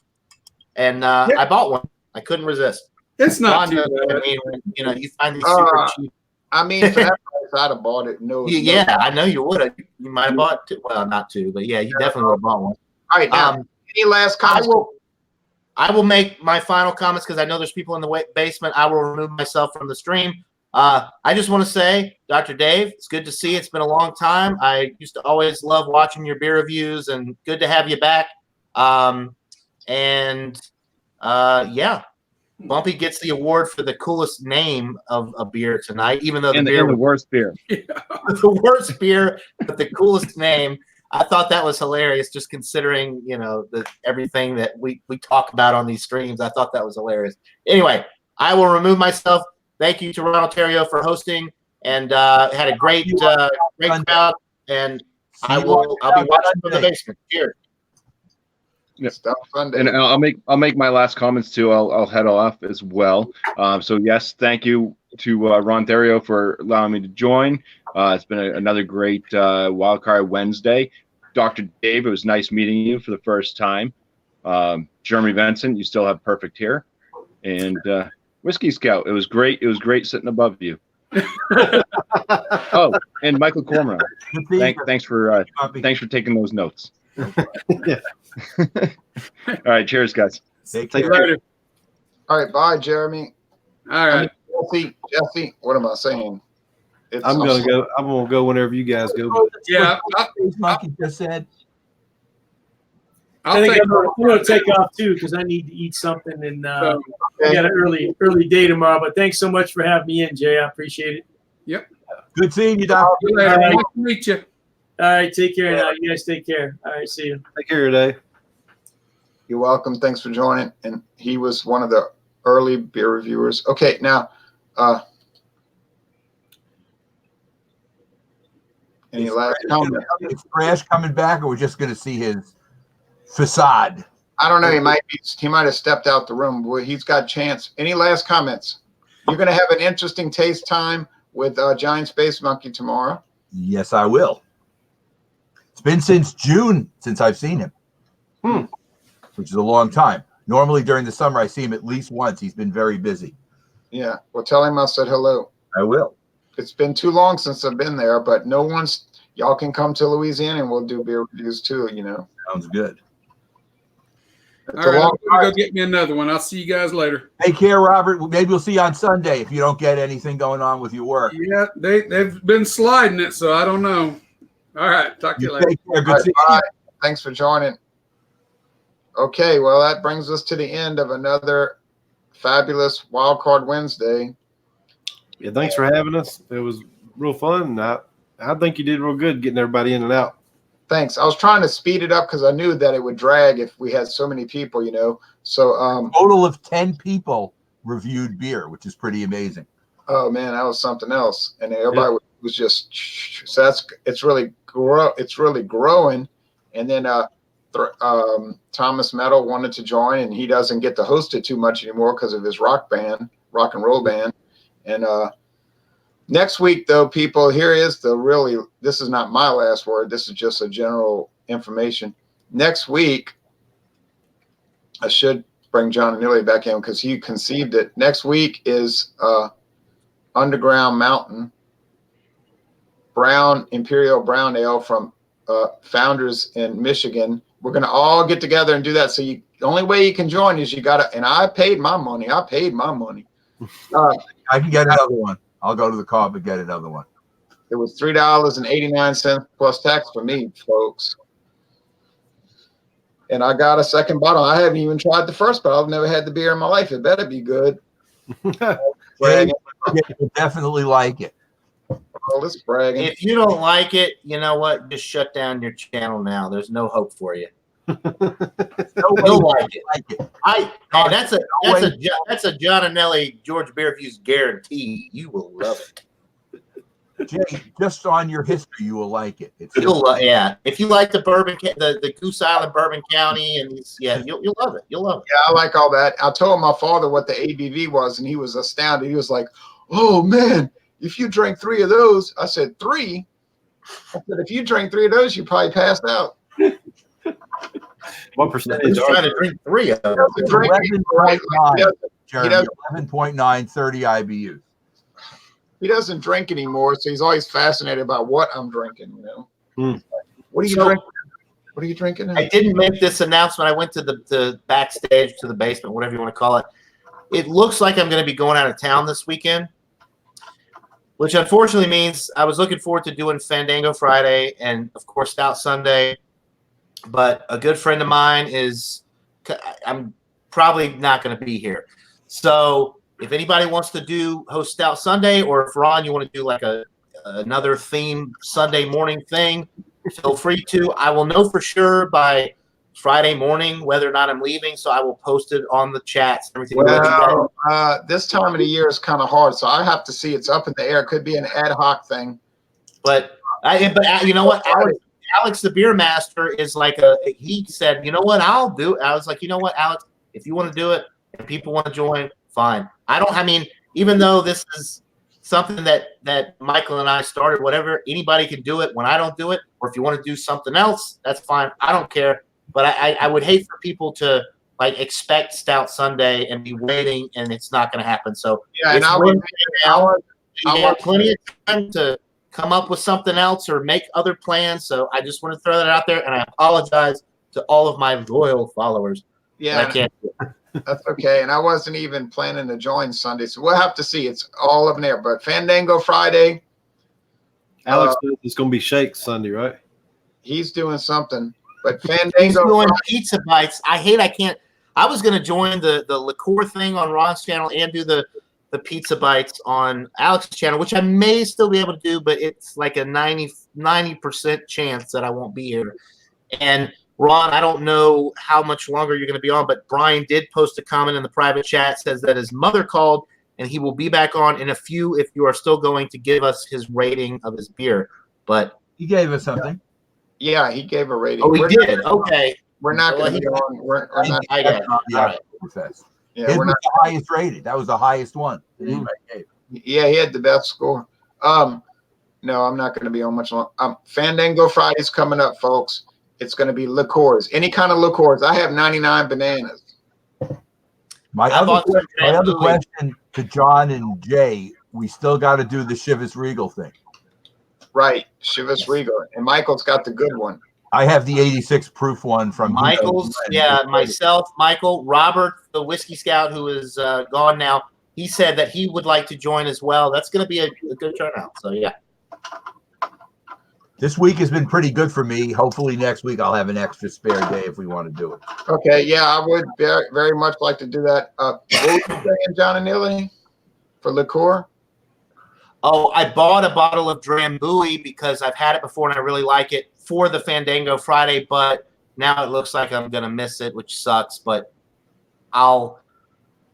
and I bought one. I couldn't resist. It's not Ron too knows what bad. I mean, when, you find these super cheap. I mean, for that price, I'd have bought it. No, Yeah, I know you would have. You might have bought two. Well, not two, but yeah, you definitely would have bought one. All right, now, any last comments? I will make my final comments because I know there's people in the basement. I will remove myself from the stream. I just want to say, Dr. Dave, it's good to see you. It's been a long time. I used to always love watching your beer reviews, and good to have you back. Yeah, Bumpy gets the award for the coolest name of a beer tonight, even though the worst beer. the worst beer, but the coolest name. I thought that was hilarious, just considering, everything that we talk about on these streams. I thought that was hilarious. Anyway, I will remove myself. Thank you to Ron Ontario for hosting, and had a great crowd. And I'll be watching from the basement. Cheers. Yep. Stuff Sunday. And I'll make my last comments too. I'll head off as well. So yes, thank you to Ron Ontario for allowing me to join. It's been another great Wildcard Wednesday. Dr. Dave, it was nice meeting you for the first time. Jeremy Vincent, you still have perfect hair. And Whiskey Scout, it was great. It was great sitting above you. Oh, and Michael Cormorant, thanks for taking those notes. All right, cheers, guys. Take See you care. later. All right, bye, Jeremy. All right. Jesse, what am I saying? I'm gonna go. I'm gonna go whenever you guys go. Yeah, Monkey just said. I think I'm going to take off too because I need to eat something, and I got an early day tomorrow. But thanks so much for having me in, Jay. I appreciate it. Yep. Good seeing you, Doc. See you later. All right. Nice to meet you. All right, take care now. You guys take care. All right, see you. Take care today. You're welcome. Thanks for joining. And he was one of the early beer reviewers. Okay, now, any last comment? Is Crash coming back, or we're just going to see his facade? I don't know. He might have stepped out the room. Well, he's got chance. Any last comments? You're going to have an interesting taste time with Giant Space Monkey tomorrow. Yes, I will. It's been since June since I've seen him. which is a long time. Normally during the summer, I see him at least once. He's been very busy. Yeah. Well, tell him I said hello. I will. It's been too long since I've been there, but y'all can come to Louisiana and we'll do beer reviews too, you know. Sounds good. It's All a right, long I'm gonna go get me another one. I'll see you guys later. Take care, Robert. Maybe we'll see you on Sunday if you don't get anything going on with your work. Yeah, they've been sliding it, so I don't know. All right, talk to you later. Take care. All Good right, seeing bye. you. Thanks for joining. Okay, well, that brings us to the end of another fabulous Wildcard Wednesday. Yeah, thanks for having us. It was real fun. I think you did real good getting everybody in and out. Thanks. I was trying to speed it up because I knew that it would drag if we had so many people, you know. So, Total of 10 people reviewed beer, which is pretty amazing. oh man, that was something else, and everybody was just so it's really growing. And then Thomas Meadow wanted to join, and he doesn't get to host it too much anymore because of his rock and roll band. And next week, though, people, this is not my last word. This is just a general information. Next week, I should bring John and Neely back in because he conceived it. Next week is Underground Mountain Imperial Brown Ale from Founders in Michigan. We're going to all get together and do that. So the only way you can join is you got to, and I paid my money. I I can get another one. I'll go to the car and get another one. It was $3.89 plus tax for me, folks. And I got a second bottle. I haven't even tried the first bottle. I've never had the beer in my life. It better be good. You'll definitely like it. All this bragging. If you don't like it, you know what? Just shut down your channel now. There's no hope for you. You'll like it. That's a John and Nelly George Beer Reviews guarantee. You will love it. Jay, just on your history, you will like it. Yeah. If you like the bourbon, the Goose Island Bourbon County, and you'll love it. You'll love it. Yeah, I like all that. I told my father what the ABV was, and he was astounded. He was like, "Oh man, if you drank 3 of those," I said, 3? I said, if you drank 3 of those, you probably passed out. What percentage? Who's trying to drink 3 of them? 11.9, 30 IBUs. He doesn't drink anymore, so he's always fascinated about what I'm drinking. You know, What are you drinking? What are you drinking? I didn't make this announcement. I went to the backstage, to the basement, whatever you want to call it. It looks like I'm going to be going out of town this weekend, which unfortunately means I was looking forward to doing Fandango Friday and, of course, Stout Sunday. But a good friend of mine I'm probably not going to be here. So if anybody wants to host Stout Sunday, or if Ron, you want to do like another theme Sunday morning thing, feel free to. I will know for sure by Friday morning whether or not I'm leaving, so I will post it on the chats and everything. Well, this time of the year is kind of hard, so I have to see. It's up in the air. It could be an ad hoc thing. But you know what, Alex, the beer master, is like he said, you know what, I'll do it. I was like, you know what, Alex, if you want to do it and people want to join, fine. Even though this is something that Michael and I started, whatever, anybody can do it when I don't do it, or if you want to do something else, that's fine. I don't care. But I would hate for people to expect Stout Sunday and be waiting, and it's not going to happen. So yeah, and I have plenty of time to come up with something else or make other plans. So I just want to throw that out there, and I apologize to all of my loyal followers. Yeah, I can't do it. That's okay. And I wasn't even planning to join Sunday, so we'll have to see. It's all up in there. But Fandango Friday, Alex says it's going to be Shake Sunday, right? He's doing something. But He's Fandango doing pizza bites. I can't. I was going to join the liqueur thing on Ron's channel and do the pizza bites on Alex's channel, which I may still be able to do, but it's like a 90% chance that I won't be here. And Ron, I don't know how much longer you're going to be on, but Brian did post a comment in the private chat, says that his mother called and he will be back on in a few if you are still going to give us his rating of his beer. But he gave us something. Yeah, he gave a rating. Oh, he did. Okay. We're not going to be on. We're not. I got it. All right. Yeah, we're not the highest rated. That was the highest one that anybody gave. Yeah, he had the best score. No, I'm not going to be on much long. Fandango Friday's coming up, folks. it's going to be liqueurs, any kind of liqueurs. I have 99 bananas. My other question to John and Jay, we still got to do the Chivas Regal thing. Right, Chivas Regal, and Michael's got the good one. I have the 86 proof one from Michael's. Yeah, myself, Michael, Robert, the whiskey scout who is gone now. He said that he would like to join as well. That's going to be a good turnout. So yeah. This week has been pretty good for me. Hopefully next week I'll have an extra spare day if we want to do it. Okay, yeah, I would very, very much like to do that. What were you saying, John and Neely, for liqueur? Oh, I bought a bottle of Drambuie because I've had it before and I really like it for the Fandango Friday, but now it looks like I'm going to miss it, which sucks, but I'll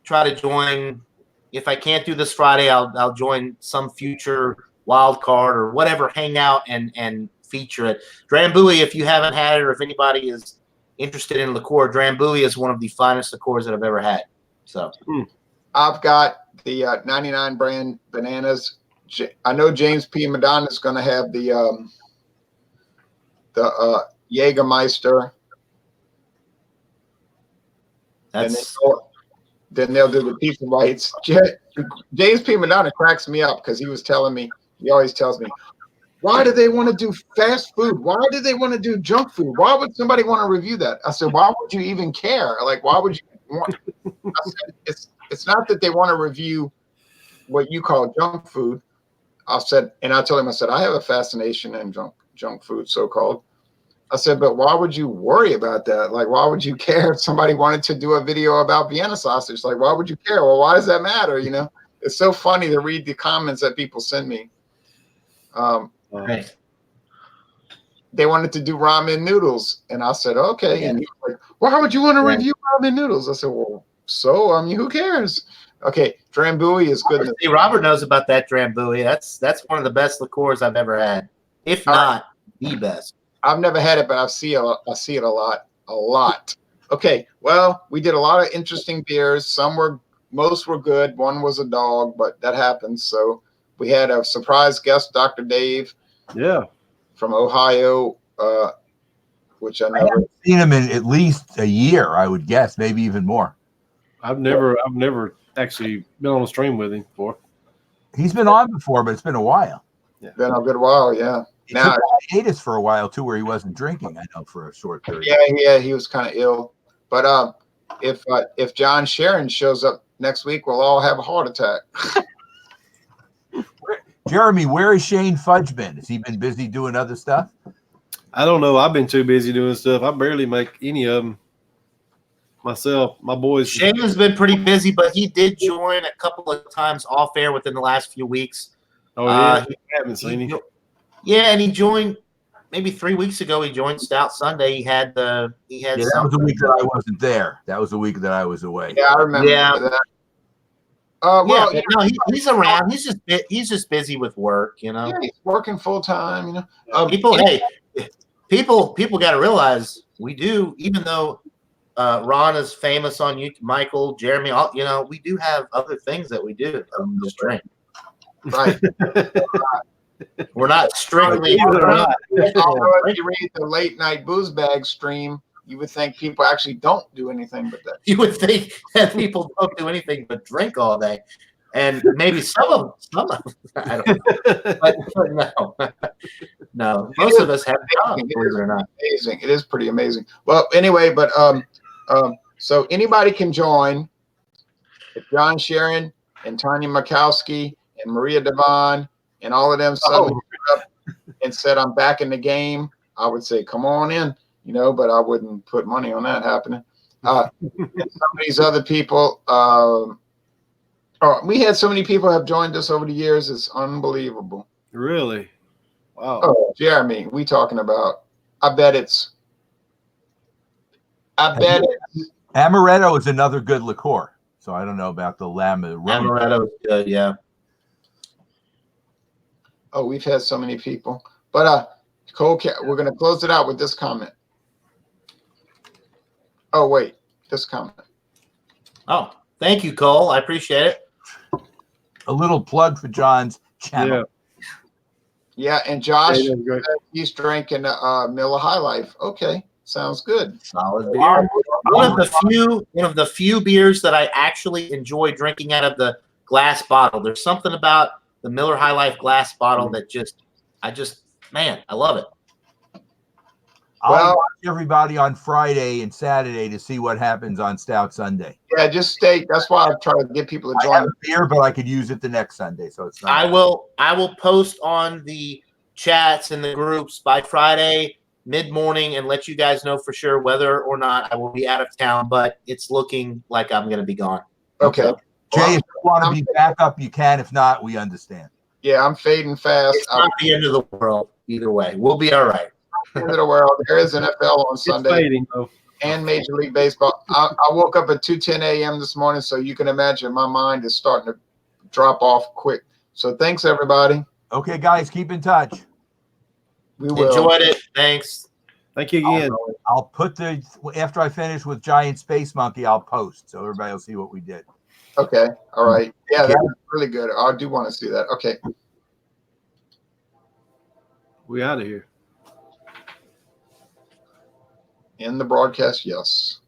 try to join. If I can't do this Friday, I'll join some future Wildcard or whatever hangout and feature it. Drambuie, if you haven't had it or if anybody is interested in liqueur, Drambuie is one of the finest liqueurs that I've ever had. So I've got the 99 brand bananas. I know James P. Madonna is going to have the Jägermeister. That's then they'll do the pizza bites. James P. Madonna cracks me up because he was telling me, he always tells me, why do they want to do fast food? Why do they want to do junk food? Why would somebody want to review that? I said, why would you even care? Like, why would you want? I said, it's not that they want to review what you call junk food. I said, and I told him, I said, I have a fascination in junk food, so-called. I said, but why would you worry about that? Like, why would you care if somebody wanted to do a video about Vienna sausage? Like, why would you care? Well, why does that matter? You know, it's so funny to read the comments that people send me. right. They wanted to do ramen noodles. And I said, okay. Yeah. And he was like, why would you want to review ramen noodles? I said, well, who cares? Okay, Drambuie is good. See, Robert knows about that Drambuie. That's one of the best liqueurs I've ever had, if not the best. I've never had it, but I see it a lot. Okay, well, we did a lot of interesting beers. Most were good. One was a dog, but that happens. So we had a surprise guest, Dr. Dave. Yeah. From Ohio, which I haven't seen him in at least a year, I would guess, maybe even more. I've never actually been on a stream with him before. He's been on before, but it's been a while. Yeah. Been a good while, yeah. He took hiatus for a while too, where he wasn't drinking. I know for a short period. Yeah, he was kind of ill. But if John Sharon shows up next week, we'll all have a heart attack. Jeremy, where has Shane Fudge been? Has he been busy doing other stuff? I don't know. I've been too busy doing stuff. I barely make any of them myself. My boys. Shane has been pretty busy, but he did join a couple of times off air within the last few weeks. Oh yeah, I haven't seen him. Yeah, and he joined maybe 3 weeks ago. He joined Stout Sunday. That was the week that I wasn't there. That was the week that I was away. Yeah, I remember that. He's around. He's just busy with work, you know. Yeah, he's working full time, you know. People got to realize we do, even though Ron is famous on YouTube, Michael, Jeremy, you know, we do have other things that we do other than just drink. Right. We're not strictly. Although if you read the late night booze bag stream, you would think people actually don't do anything but that. You would think that people don't do anything but drink all day, and maybe some of them. I don't know. But no. Most of us have jobs, believe it or not. Amazing. It is pretty amazing. Well, anyway, but so anybody can join. If John Sharon and Tanya Makowski and Maria Devon and all of them suddenly up and said, I'm back in the game, I would say, come on in, you know, but I wouldn't put money on that happening. And some of these other people, we had so many people have joined us over the years. It's unbelievable. Really? Wow. Oh, Jeremy, we talking about, I bet it's Amaretto is another good liqueur. So I don't know about the Amaretto is good, yeah. Oh, we've had so many people. But Cole, we're going to close it out with this comment. Oh, wait, this comment. Oh, thank you, Cole. I appreciate it. A little plug for John's channel. Yeah, and Josh, Yeah, that's great. he's drinking Miller High Life. Okay, sounds good. Solid beer. One of the few beers that I actually enjoy drinking out of the glass bottle. There's something about the Miller High Life glass bottle that man, I love it. I'll watch everybody on Friday and Saturday to see what happens on Stout Sunday. Yeah, just stay. That's why I try to get people to I join. have a beer, but I could use it the next Sunday, so it's not. I will post on the chats and the groups by Friday mid-morning and let you guys know for sure whether or not I will be out of town, but it's looking like I'm going to be gone. Okay. Jay, if you want to be back up, you can. If not, we understand. Yeah, I'm fading fast. It's not the end of the world either way. We'll be all right. End of the world. There is NFL on It's Sunday fading though. and Major League Baseball. I woke up at 2:10 a.m. this morning, so you can imagine my mind is starting to drop off quick. So thanks, everybody. Okay, guys, keep in touch. We will. Enjoyed it. Thanks. Thank you again. I'll put after I finish with Giant Space Monkey, I'll post so everybody will see what we did. Okay. All right. Yeah, that was really good. I do want to see that. Okay. We out of here. In the broadcast, yes.